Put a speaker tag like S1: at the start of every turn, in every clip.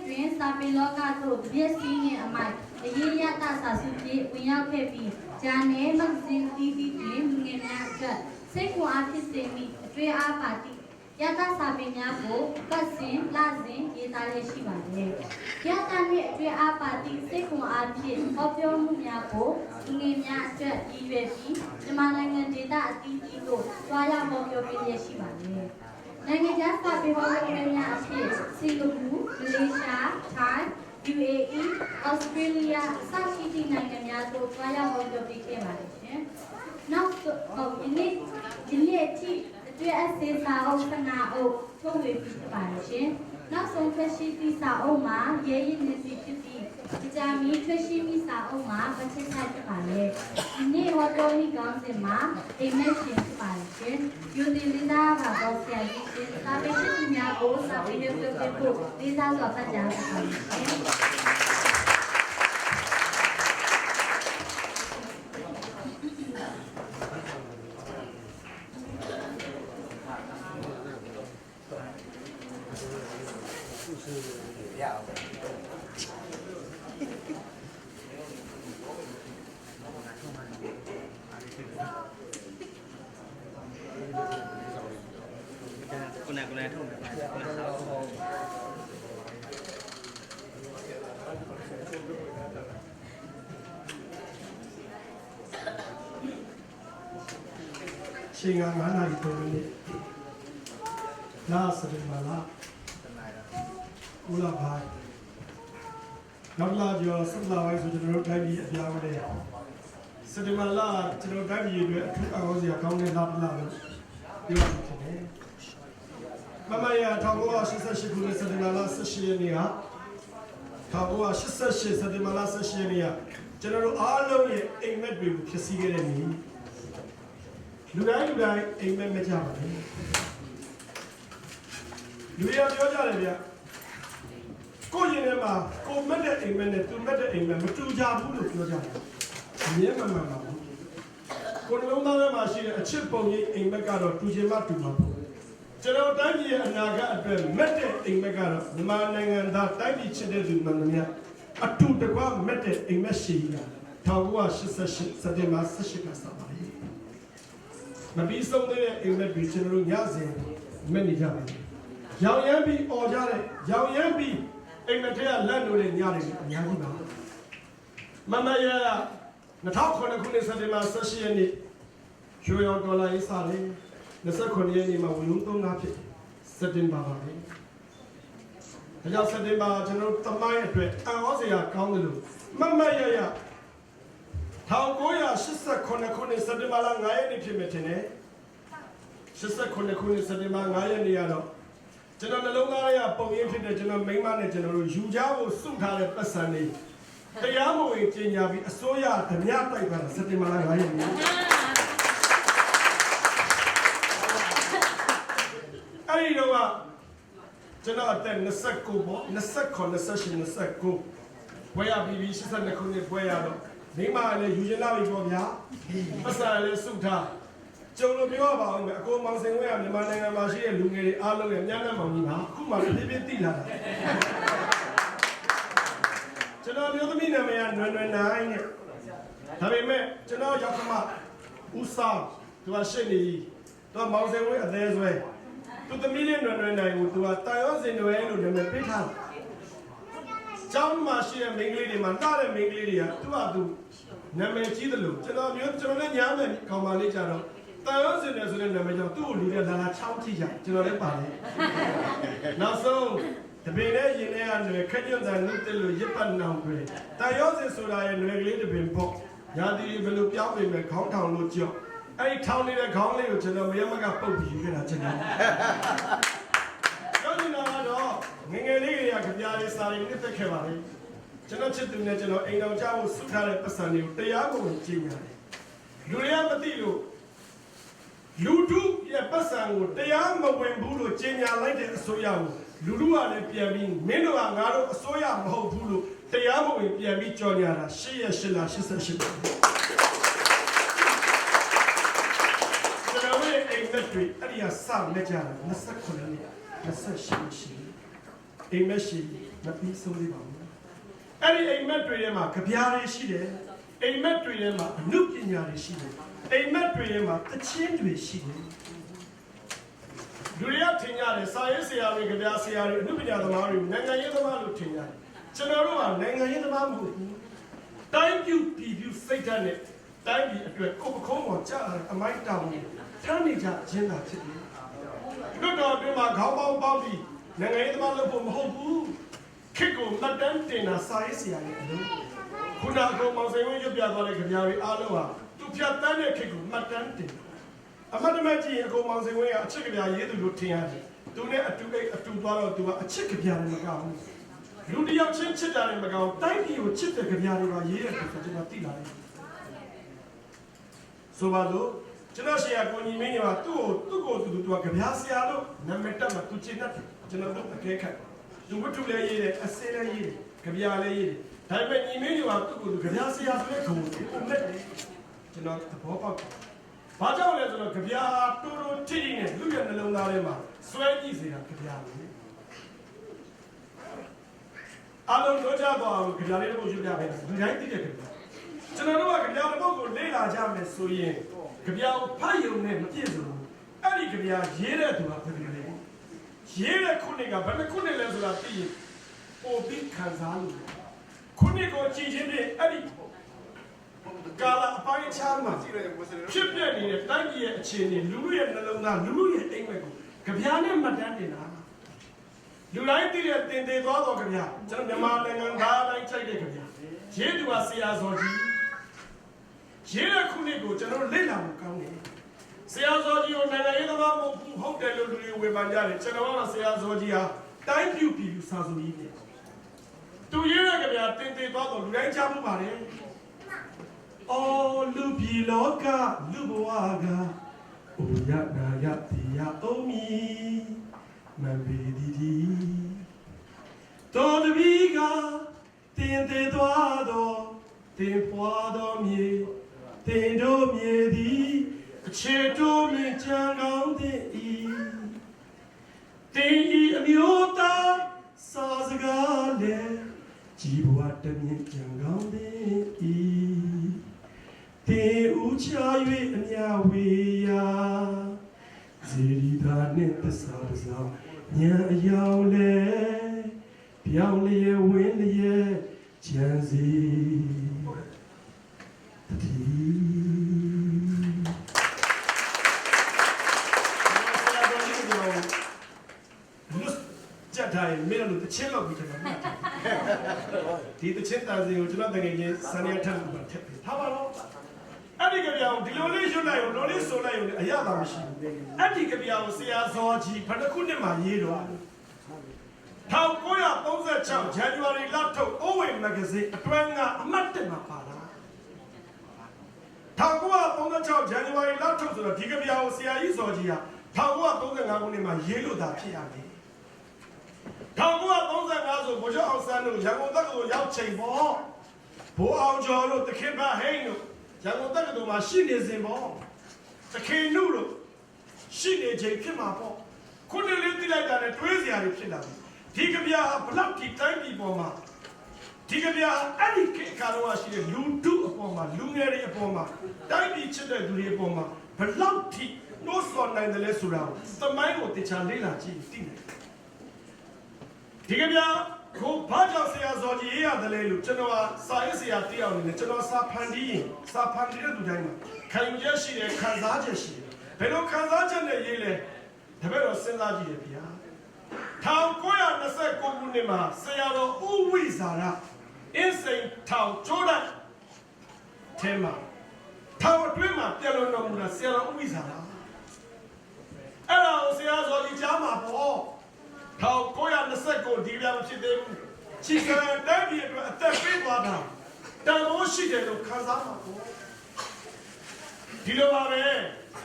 S1: တွင်စာပေလောကသို့တပြည့်စည်းနှင့်အမိုက်အရေးရတစာစုပြေဝင်ရောက်ခဲ့ပြီးဂျာနယ်မဂ္ဂဇင်းတီဗီတွင်လူငယ်များအတွက်စိတ်ခွန်အားဖြစ်စေမိအတွေ့အားပါသည့်ရတစာပေများကိုပတ်စဉ်လစဉ်ရေးသားရရှိပါသည်။ရတနှင့်အတွေ့အားပါသည့်စိတ်ခွန်အားဖြင့်ဟောပြောမှုများကိုလူငယ်များအတွက်ရည်ရွယ်ပြီးမြန်မာနိုင်ငံဒေသအသီးသီးသို့တွားရောက်ဟောပြောပေးရရှိပါသည်။နိုင်ငံခြားစာပေဟောပြောမှုများအဖြစ်စင်ကာပူ၊မလေးရှား၊ထိုင်း၊ UAE ၊ဩစတြေးလျစသည့်နိုင်ငံများသို့တွားရောက်ဟောပြောပေးခဲ့ပါတယ်ရှင်။နောက်ဒီနေ့အထိတွေ့အစေစာအုပ်ခဏအုပ်ထုတ်ဝေပြီးဖြစ်ပါတယ်ရှင်။နောက်ဆုံးထွက်ရှိသည့်စာအုပ်မှာရဲရင်နေစီဖြစ်ပြီးကြာမီထွက်ရှိမိစာအုပ်မှာပတ်ချက်ဆိုင်ဖြစ်ပါတယ်။ဒီနေ့ဟောပြောမိကောင်းစဉ်မှာအိမ်မက်ရှင်ဖြစ်ပါတယ်ရှင်။ယူတင်လေးသားပါတော့ဆရာကြီးရှင်စာပေရှိသူများကိုစာပေရွက်ပြုတ်ဖို့လေးစားစွာဖတ်ကြားပါမယ်ရှင်။
S2: ကိုယ်ထုံးတယ်
S3: ချိန်က9 နာရီ3 မိနစ်လာစရမလာဦးလာပါနောက်လာပြောဆက်လာဝိုင်းဆိုကျွန်တော်တို့တိုင်းပြည်အပြားဝဲစရမလာကျွန်တော်တိုင်းပြည်အတွက်အထူးအကောင်းစရာကောင်းတဲ့လာလို့ပြောရမှာဖြစ်တယ်မမရ1988ခုနှစ်စက်တင်ဘာလ18ရက်နေ့ဟာ1988စက်တင်ဘာလ18ရက်နေ့ကကျွန်တော်တို့အားလုံးရဲ့အိမ်မက်တွေကိုဖြစ်စည်းခဲ့တဲ့နေ့လူတိုင်းအိမ်မက်မကြပါဘူးလူရပြောကြတယ်ဗျကိုရင်ထဲမှာကိုမက်တဲ့အိမ်မက်နဲ့သူမက်တဲ့အိမ်မက်မတူကြဘူးလို့ပြောကြတယ်အမြဲမှန်ပါဘူးကိုယ်လုံးသားထဲမှာရှိတဲ့အချစ်ပုံရိပ်အိမ်မက်ကတော့တူချင်မှတူမှာပေါ့ကျွန်တော်တိုင်းပြည်ရဲ့အနာဂတ်အတွက်မက်တဲ့အိမ်မက်ကတော့မြန်မာနိုင်ငံသားတိုင်းပြည်ချစ်တဲ့သူမှန်သမျှအတူတကွမက်တဲ့အိမ်မက်ရှိတာ1988စက်တင်ဘာ18ကစပါတယ်မပြီးဆုံးသေးတဲ့အိမ်မက်တွေကျွန်တော်တို့ညစဉ်မက်နေကြပါဘူးရောင်ရမ်းပြီးអော်ကြတဲ့ရောင်ရမ်းပြီးအိမ်မက်ထဲကလက်လို့တဲ့ညတွေအများကြီးပါမမရ2009ခုနှစ်စက်တင်ဘာ18ရက်နေ့ရွှေရောင်ဒေါ်လာရေးစားတယ်29ရက်နေ့မှာဝင်လုံး3လဖြစ်စက်တင်ဘာပါပဲ။ဒါကြောင့်စက်တင်ဘာကျွန်တော်တမိုင်းအတွက်အံ့ဩစရာကောင်းတယ်လို့မမရ1989ခုနှစ်စက်တင်ဘာလ9ရက်နေ့ဖြစ်မယ်ထင်တယ်။89ခုနှစ်စက်တင်ဘာ9ရက်နေ့ကတော့ကျွန်တော်နှလုံးသားရပုံရင်းဖြစ်တဲ့ကျွန်တော်မိန်းမနဲ့ကျွန်တော်တို့ယူကြဖို့စုထားတဲ့ပတ်စံလေးတရားမဝင်ကျင်ညာပြီးအစိုးရဓမြတိုက်သွားတာစက်တင်ဘာလ9ရက်နေ့အဲ့ဒီတော့ကျွန်တော်အသက်29ပေါ့29ဘွဲရပြီး82ခုနှစ်ဘွဲရတော့မိမလည်းယူရင်လာပြီပေါ့ဗျာပတ်စံလည်းစုထားကျုံလို့ပြောပါအောင်မယ်အကိုမောင်စင်ဝဲကမြန်မာနိုင်ငံမှာရှိတဲ့လူငယ်တွေအားလုံးရဲ့ညံ့မောင်ကြီးပါအခုမှပြပြတိလာတာကျွန်တော်မျိုးသမီးနာမည်ကနွယ်နိုင်နဲ့ဒါပေမဲ့ကျွန်တော်ရောက်ခမဦးဆောင်သူကရှစ်နေသူကမောင်စင်ဝဲအသေးဆွဲသူသမီးလေးနွယ်နိုင်ကိုသူကတာရောစင်နွယ်လို့နာမည်ပေးထားတယ်။ကျောင်းမှာရှိတဲ့မိန်းကလေးတွေမှာတားတဲ့မိန်းကလေးတွေကသူ့ဟာသူနာမည်ကြီးတယ်လို့ကျွန်တော်လည်းညားမယ်ခေါင်းပါလေးကြတော့တာရောစင်နွယ်ဆိုတဲ့နာမည်ကြောင့်သူ့ကိုလူတွေလာချောင်းကြည့်ကြကျွန်တော်လည်းပါတယ်။နောက်ဆုံးတပင်နဲ့ရင်ထဲကနွယ်ခက်ညွန့်တန်နုတက်လို့ရစ်ပတ်နောင်တွေတာရောစင်ဆိုတာရဲ့နွယ်ကလေးတပင်ပေါ့ရာသီဘယ်လိုပြောင်းပြင်မဲ့ခေါင်းထောင်လို့ကြော့အဲ့ဒီထောင်းနေတဲ့ခေါင်းလေးကိုကျွန်တော်မရမကပုတ်ပြီးယူခဲ့တာကျွန်တော်ကျောင်းနေတာကတော့ငငယ်လေးတွေကကြပြားလေးစာရင်းနဲ့တက်ခဲ့ပါလေကျွန်တော်ချစ်သူနဲ့ကျွန်တော်အိမ်တော်ကြောက်ဖို့ဆုထားတဲ့ပတ်စံတွေကိုတရားကိုကြည့်ရတယ်လူတွေကမသိလို့လူထုရဲ့ပတ်စံကိုတရားမဝင်ဘူးလို့ကြေညာလိုက်တဲ့အစိုးရကိုလူထုကလည်းပြန်ပြီးမင်းတို့ကငါတို့အစိုးရမဟုတ်ဘူးလို့တရားမဝင်ပြန်ပြီးကြော်ညာတာ8ရက်8လ88ပါတွေအဲ့ဒီကစမဲ့ကြတာ29နှစ်28ရှိ အိမ်မက်ရှိမပြီးဆုံးသေးပါဘူးအဲ့ဒီအိမ်မက်တွေထဲမှာကြပြားတွေရှိတယ်အိမ်မက်တွေထဲမှာအနုပညာတွေရှိတယ်အိမ်မက်တွေထဲမှာတခြင်းတွေရှိတယ်လူရထင်ရတယ်စာရေးဆရာတွေကြပြားဆရာတွေအနုပညာသမားတွေနိုင်ငံရေးသမားလို့ထင်ရတယ်ကျွန်တော်တို့ကနိုင်ငံရေးသမားမဟုတ်ဘူးတိုင်းပြည်ပြည်စိတ်ဓာတ်နဲ့တိုင်းပြည်အတွက်ကိုယ်ပခုံးပေါ်ကြားအမိုက်တောင်းနေထမ်းနေကြခြင်းသာဖြစ်တယ်လွတ်တော်အတွင်းမှာခေါင်းပေါင်းပေါင်းပြီးနိုင်ငံရေးသမားလုပ်ဖို့မဟုတ်ဘူးခေတ်ကိုမှတ်တမ်းတင်တာစာရေးဆရာရဲ့အလုပ်ခုနကမောင်စိန်ဝင်းရွတ်ပြသွားတဲ့ကြပြားတွေအားလုံးဟာသူဖြတ်တန်းတဲ့ခေတ်ကိုမှတ်တမ်းတင်အမှတ်တမဲ့ကြည့်ရင်အကုန်မောင်စိန်ဝင်းကအချစ်ကြပြားရေးသူလို့ထင်ရတယ်သူနဲ့အတူသွားတော့သူကအချစ်ကြပြားနဲ့မကောင်းဘူးလူတယောက်ချင်းချစ်တာနဲ့မကောင်းတိုင်းပြည်ကိုချစ်တဲ့ကြပြားတွေပါရေးရတယ်ဆိုကျွန်တော်သိလာတယ်ဆိုပါလို့ကျွန်တော်ဆရာကိုညီမင်းကသူ့ကိုသူကကြပြားဆရာလို့နာမည်တက်မှသူချစ်တတ်တယ်ကျွန်တော်တို့အကဲခတ်လူဝတ္ထုလည်းရေးတယ်အစင်းလည်းရေးတယ်ကြပြားလည်းရေးတယ်ဒါပေမဲ့ညီမင်းကသူ့ကိုကြပြားဆရာဆိုတဲ့ဂုဏ်ကိုအမဲ့တယ်ကျွန်တော်သဘောပေါက်ဘာကြောင့်လဲဆိုတော့ကြပြားတိုးထိထိနဲ့လူရဲ့နှလုံးသားထဲမှာစွဲကြည့်စေတာကြပြားပဲအလုံးတို့ကြတော့ကြပြားလေးတို့ယူပြပဲလူတိုင်းသိတဲ့ကြပြားကျွန်တော်တို့ကကြပြားတစ်ပုဒ်ကိုလေ့လာကြမယ်ဆိုရင်ကြပြားကိုဖတ်ရုံနဲ့မပြည့်စုံဘူးအဲ့ဒီကြပြားရေးတဲ့သူကဘယ်လိုလဲရေးတဲ့ခုနှစ်ကဘယ်နှခုနှစ်လဲဆိုတာသိရင်ပိုပြီးခံစားလို့ခုနှစ်ကိုကြည်ချင်းဖြင့်အဲ့ဒီကာလအပိုင်းခြားမှာဖြစ်ပြနေတဲ့တိုင်းပြည်ရဲ့အခြေအနေလူလူရဲ့နှလုံးသားလူလူရဲ့အိမ်မက်ကိုကြပြားနဲ့မှတ်တမ်းတင်တာလူတိုင်းသိတဲ့တင်သေးသွားတော့ကြပြားကျွန်တော်မြန်မာနိုင်ငံသားတိုင်းချိန်တဲ့ကြပြားရေးသူကဆရာဇော်ကြီးရေးတဲ့ခုနှစ်ကိုကျွန်တော်လေ့လာမှုကောင်းတယ်ဆရာဇော်ကြီးကိုနိုင်ငံရေးသမားမဟုတ်တယ်လို့လူတွေဝေဖန်ကြတယ်ကျွန်တော်ကတော့ဆရာဇော်ကြီးဟာတိုင်းပြည်စာစုကြီးပဲသူရေးတဲ့ကြပြတင်သေးသွားတော့လူတိုင်းကြားမှုပါတယ်အော်လူပြည်လောကလူဘဝကအိုရနာရတိယအုံးမီမံပေဒီတော်တပီးကတင်သေးသွားတော့တင်ပွားတော်မြေတင်တို့မြေသည်အခြေတို့မြင်ကြံကောင်းတဲ့ဤတင်ဤအမျိုးသားစာစကားလေကြီးဘဝတမြင်ကြံကောင်းတဲ့ဤတင်ဦးချ၍အမြဝေရာဇေရီသာနှင့်သစ္စာပစာဉာဏ်အယောင်လေပြောင်းလျက်ဝင်းလျက်ကြံစီကြက်တိုင်းမင်းတို့တချင်းလောက်ပြီးကျွန်တော်ဒီတချင်းတာစီကိုကျွန်တော်တကယ်ချင်းစံရထက်လို့ထက်ပြီးထားပါတော့အဲ့ဒီကြပြားကိုဒီလိုလေးရွတ်လိုက်ရောလိုလေးဆိုလိုက်ရောအရသာမရှိဘူးအဲ့ဒီကြပြားကိုဆရာဇော်ကြီးဘယ်တစ်ခုနှစ်မှရေးတော့1936 January လထုတ်အိုးဝေမဂ္ဂဇင်းအတွင်းကအမှတ်1မှာပါတာ1936 January လထုတ်ဆိုတော့ဒီကြပြားကိုဆရာကြီးဇော်ကြီးဟာ1935ခုနှစ်မှာရေးလို့သာဖြစ်ရမယ်1935ဆိုဗိုလ်ချုပ်အောင်ဆန်းတို့ရန်ကုန်တက္ကသိုလ်ရောက်ချိန်ပေါ့ဘိုးအောင်ကျော်တို့တခင်ဘဟိန်းတို့ရန်ကုန်တက္ကသိုလ်မှာရှိနေစဉ်ပေါ့တခင်နုတို့ရှိနေချိန်ဖြစ်မှာပေါ့ခုနှစ်လေးတိလိုက်တာနဲ့တွေးစရာတွေဖြစ်လာပြီဒီကြပြားဟာဘလောက်ထိတိုင်းပြည်ပေါ်မှာဒီကြပြားအဲ့ဒီခေတ်ကာလကရှိတဲ့လူထုအပေါ်မှာလူငယ်တွေအပေါ်မှာတိုင်းပြည်ချစ်တဲ့သူတွေအပေါ်မှာဘလောက်ထိနှိုးဆော်နိုင်တယ်လဲဆိုတာကိုသမိုင်းကိုတခြားလေ့လာကြည့်သိတယ်ဒီကဗျာကိုဘာကြောင့်ဆရာဇော်ကြီးရေးရတယ်လဲလို့ကျွန်တော်စာရေးဆရာတယောက်အနေနဲ့ကျွန်တော်စာဖန်တီးရင်စာဖန်တီးတဲ့သူတိုင်းမှာခံယူချက်ရှိတယ်ခံစားချက်ရှိတယ်ဘယ်လိုခံစားချက်နဲ့ရေးလဲတပည့်တော်စဉ်းစားကြည့်ရဗျာ1929ခုနှစ်မှာဆရာတော်ဦးဝိဇာရအင်းစိန်ထောင်ကျိုးတဲ့ထဲမှာထောင်အတွင်းမှာပြလုံးတော်မူတာဆရာတော်ဦးဝိဇာရအဲ့ဒါကိုဆရာဇော်ကြီးကြားမှာပေါ့1929ဒီပြားမဖြစ်သေးဘူးချီကံတိုင်းပြည်အတွက်အသက်ပေးသွားတာတန်ဖိုးရှိတယ်လို့ခံစားမှာပေါ့ဒီလိုပါပဲ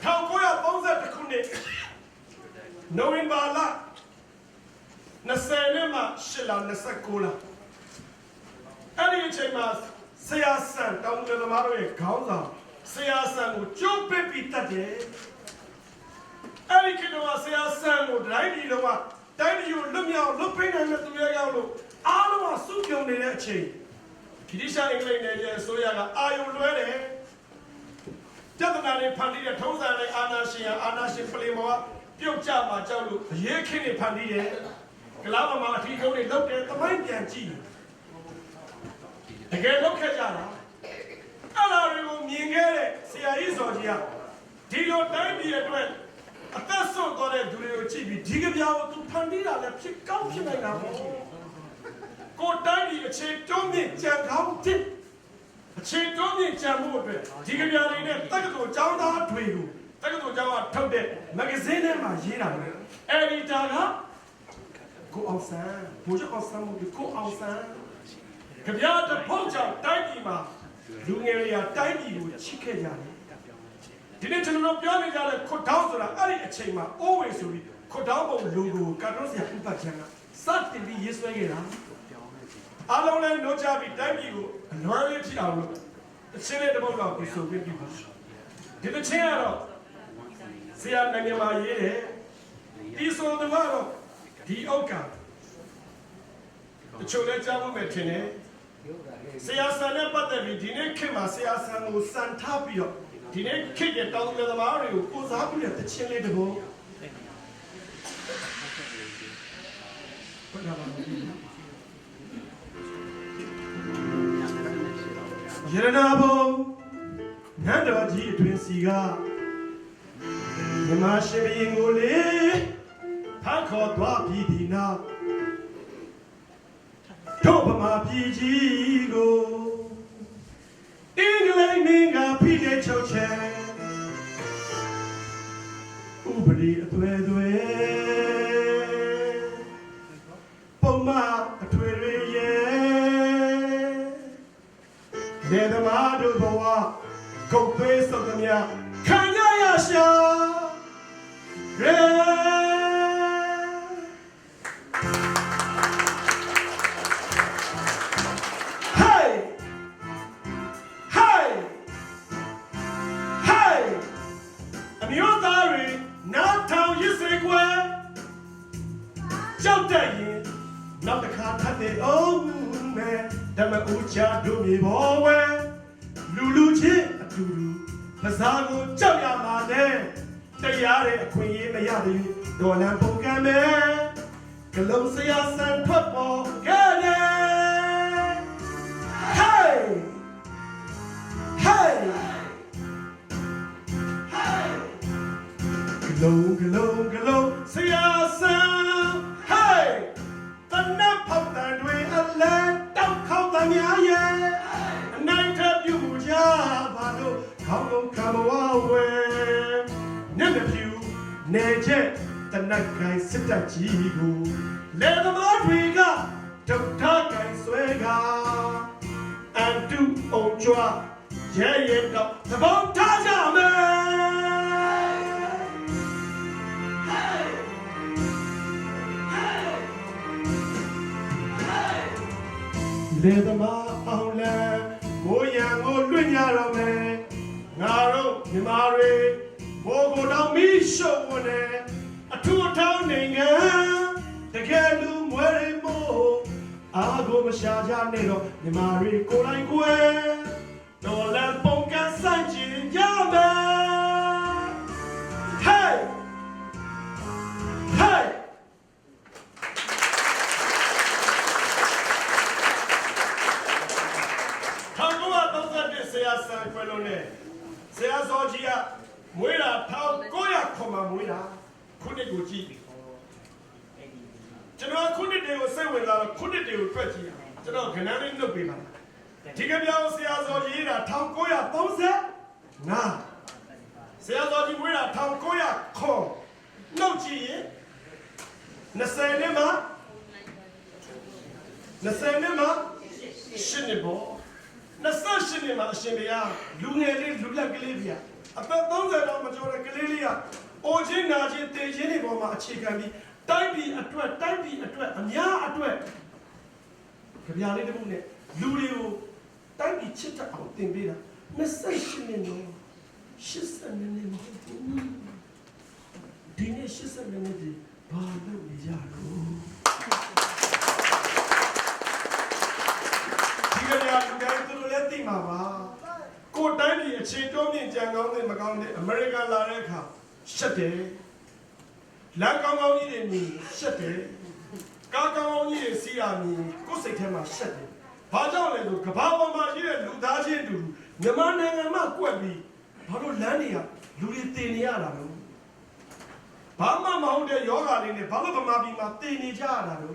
S3: 1932ခုနှစ်နိုဝင်ဘာလ20နဲ့မှ8လ29လအဲ့ဒီအချိန်မှာဆရာဆန်တောင်ငယ်သမားတို့ရဲ့ခေါင်းဆောင်ဆရာဆန်ကိုကြိုးပစ်ပြီးတတ်တယ်အဲ့ဒီခေတ်ကဆရာဆန်ကိုတိုင်းပြည်လုံးက တိုင်းပြည်ကိုလွတ်မြောက်လွတ်ပေးနိုင်တဲ့သူတွေရောက်လို့အားလုံးကစုပြုံနေတဲ့အချိန်ဗြိတိရှအင်္ဂလိပ်နယ်ရဲ့အစိုးရကအာရုံလွှဲတယ်ပြဿနာတွေဖန်တီးတဲ့ထုံးစံနဲ့အာဏာရှင်ပလင်မောကပြုတ်ကျမှာကြောက်လို့အရေးခင်းတွေဖန်တီးတယ်ကလာမှာအထီးကုန်းတွေလောက်တယ်သမိုင်းပြန်ကြည့်တကယ်လောက်ခဲ့ကြတာအဲ့ဒါတွေကိုမြင်ခဲ့တဲ့ဆရာကြီးစော်ကြီးကဒီလိုတိုင်းပြည်အတွက်အသက်ဆုံးသွားတဲ့သူတွေကိုကြည့်ပြီးဒီကပြောင်းသူဖန်တီးတာလည်းဖြစ်ကောင်းဖြစ်နိုင်တာပေါ့ကိုတိုင်းပြည်အခြေတွန်းမြင့်ကြံကောင်းတဲ့အခြေတွန်းမြင့်ကြံမှုအတွက်ဒီကပြောင်းလေးနဲ့တက္ကသိုလ်ကျောင်းသားတွေကိုတက္ကသိုလ်ကျောင်းကထုတ်တဲ့မဂ္ဂဇင်းထဲမှာရေးတာလေအဲ့ဒီတာကကိုအောင်ဆန်းဘိုးချုပ်အောင်ဆန်းမို့ကိုအောင်ဆန်းကြပြတဲ့ဖို့ကြောင့်တိုင်းပြည်မှာလူငယ်တွေကတိုင်းပြည်ကိုချစ်ခဲ့ကြတယ်ဒီနေ့ကျွန်တော်ပြောနေကြတဲ့ခွတ်တောင်းဆိုတာအဲ့ဒီအချိန်မှာအိုးဝေဆိုပြီးခွတ်တောင်းပုံလူကိုကာတွန်းဆရာဥပချမ်းကစတင်ပြီးရေးဆွဲခဲ့တာအားလုံးလည်းနှုတ်ချပြီးတိုင်းပြည်ကိုအလွမ်းလေးဖြစ်အောင်လို့အချင်းလေးတစ်ပုဒ်လောက်ပြီးဆိုပြီးပြီဒီတစ်ချင်းကတော့ဆရာနိုင်ငံမှာရေးတယ်ဒီဆိုသူကတော့ဒီအောက်ကတချို့လည်းကြားဖို့ပဲထင်တယ်ဆရာဆန်နဲ့ပတ်သက်ပြီးဒီနေ့ခေတ်မှာဆရာဆန်ကိုစံထားပြီးတော့ဒီနေ့ခေတ်ရဲ့တောင်းတသမားတွေကိုကိုစားပြီးတဲ့တခြင်းလေးတစ်ပုဒ်ရတနာဘုံနတ်တော်ကြီးအတွင်စီကမြမရှင်ဘရင်ကိုလေဖတ်ခေါ်သွားပြီးဒီနောက်တို့ဗမာပြည်ကြီးကိုအင်္ဂလိပ်မင်းကဖိတဲ့ချုပ်ချယ်ဥပဒေအသွယ်သွယ်ပုံမှန်အထွေတွေရဲ့လေသမားတို့ဘဝကုတ်သွေးစုပ်သမျှခံရရရှာရဲ ကြောက်တတ်ရင်နောက်တစ်ခါထပ်တဲ့အောင်မဲ့ဓမ္မဦးချတို့မြေပေါ်ဝဲလူချင်းအတူတူပဇာကိုကြောက်ရမှာနဲ့တရားတဲ့အခွင့်အရေးမရသေးဒေါ်လန်ပုံကံမဲ့ကလုံးစရာဆန်ထွက်ပေါ်ခဲ့တယ် Hey Hey Hey ကလုံးစရာဆန်တနပ်ဖောက်တန်တွေအလဲတောက်ခေါက်တများရဲ့အနိုင်ထပ်ပြုကြပါလို့ခေါင်းလုံးခံဝဝဲမျက်နှာဖြူနေချက်တနက်ကိုင်စစ်တပ်ကြီးကိုလေသမားတွေကဒုက္ခကိုင်ဆွဲကအန်တူအောင်ကြွားရဲတော့သဘောထားကြမယ်လေသမားအောင်လန်းမိုးရံကိုလွင့်ကြတော့မယ်ငါတို့မြမာတွေမိုးကိုတောင်မီးရှို့ဝင်တယ်အထူးထောင်းနိုင်ငံတကယ်လူမွဲတွေမို့အားကိုမရှာကြနဲ့တော့မြမာတွေကိုယ်တိုင်ကိုယ်တော်လည်းပုံကန်းဆိုင်ကျင်ကြမယ် Hey Heyဆရာဆန်ခွဲလို့နဲ့ဆရာစောကြီးကမွေးတာ1900ခွန်မှာမွေးတာခုနှစ်ကိုကြည့်ကျွန်တော်ခုနှစ်တွေကိုစိတ်ဝင်စားတော့ခုနှစ်တွေကိုတွက်ကြည့်ကျွန်တော်ခဏလေးနှုတ်ပေးပါဒီကပြောင်းဆရာစောကြီးတာ1935ဆရာစောကြီးမွေးတာ1900ခွန်နှုတ်ကြည့်ရင်20နှစ်မှာရှင်းနေပေါ့28နှစ်မှာအရှင်ဘုရားလူငယ်လေးလူလက်ကလေးပြအသက်30တောင်မကျော်တဲ့ကလေးလေးကအိုချင်းနာချင်းတေချင်းတွေပေါ်မှာအခြေခံပြီးတိုင်းပြည်အတွက်အများအတွက်ကြပြလေးတစ်ခုနဲ့လူတွေကိုတိုင်းပြည်ချစ်တတ်အောင်သင်ပေးတာ28နှစ်တော့80နှစ်မဟုတ်ဘူးဒီနေ့80နှစ်ဒီ ဘာလုပ်နေကြတော့ဒီကနေ့လူတိုင်းသူတို့လည်းသိမှာပါကိုတိုင်းပြည်အခြေတွန်းမြင့်ကြံကောင်းတဲ့မကောင်းတဲ့အမေရိကန်လာတဲ့အခါရှက်တယ်လမ်းကောင်းကောင်းကြီးတွေမြင်ရှက်တယ်ကားကောင်းကောင်းကြီးတွေစီးရမြင်ကိုယ်စိတ်ထဲမှာရှက်တယ်ဘာကြောင့်လဲဆိုကဘာပေါ်မှာရှိတဲ့လူသားချင်းတူမြန်မာနိုင်ငံမှာကွက်ပြီးဘာလို့လမ်းတွေကလူတွေတင်နေရတာလဲဘာမှမဟုတ်တဲ့ယောဂါလေးနဲ့ဘာလို့ဗမာပြည်မှာတင်နေကြရတာလဲ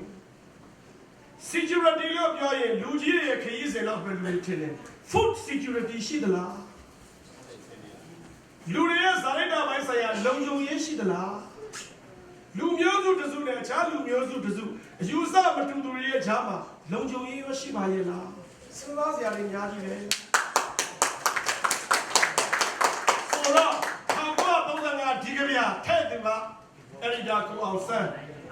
S3: security လို့ပြောရင်လူကြီးတွေခရီးစဉ်တော့ဘယ်လိုထင်လဲ food security ရှိသလားလူတွေရဲ့ဇာတိတာပိုင်းဆိုင်ရာလုံခြုံရေးရှိသလားလူမျိုးစုတစုနဲ့အခြားလူမျိုးစုတစုအယူအဆမတူသူတွေရဲ့ကြားမှာလုံခြုံရေးရောရှိပါရဲ့လားစဉ်းစားစရာတွေများကြီးပဲဆိုတော့1935ဒီကဗျာထဲ့တယ်ပါအဲ့ဒီဒါကိုအောင်ဆန်း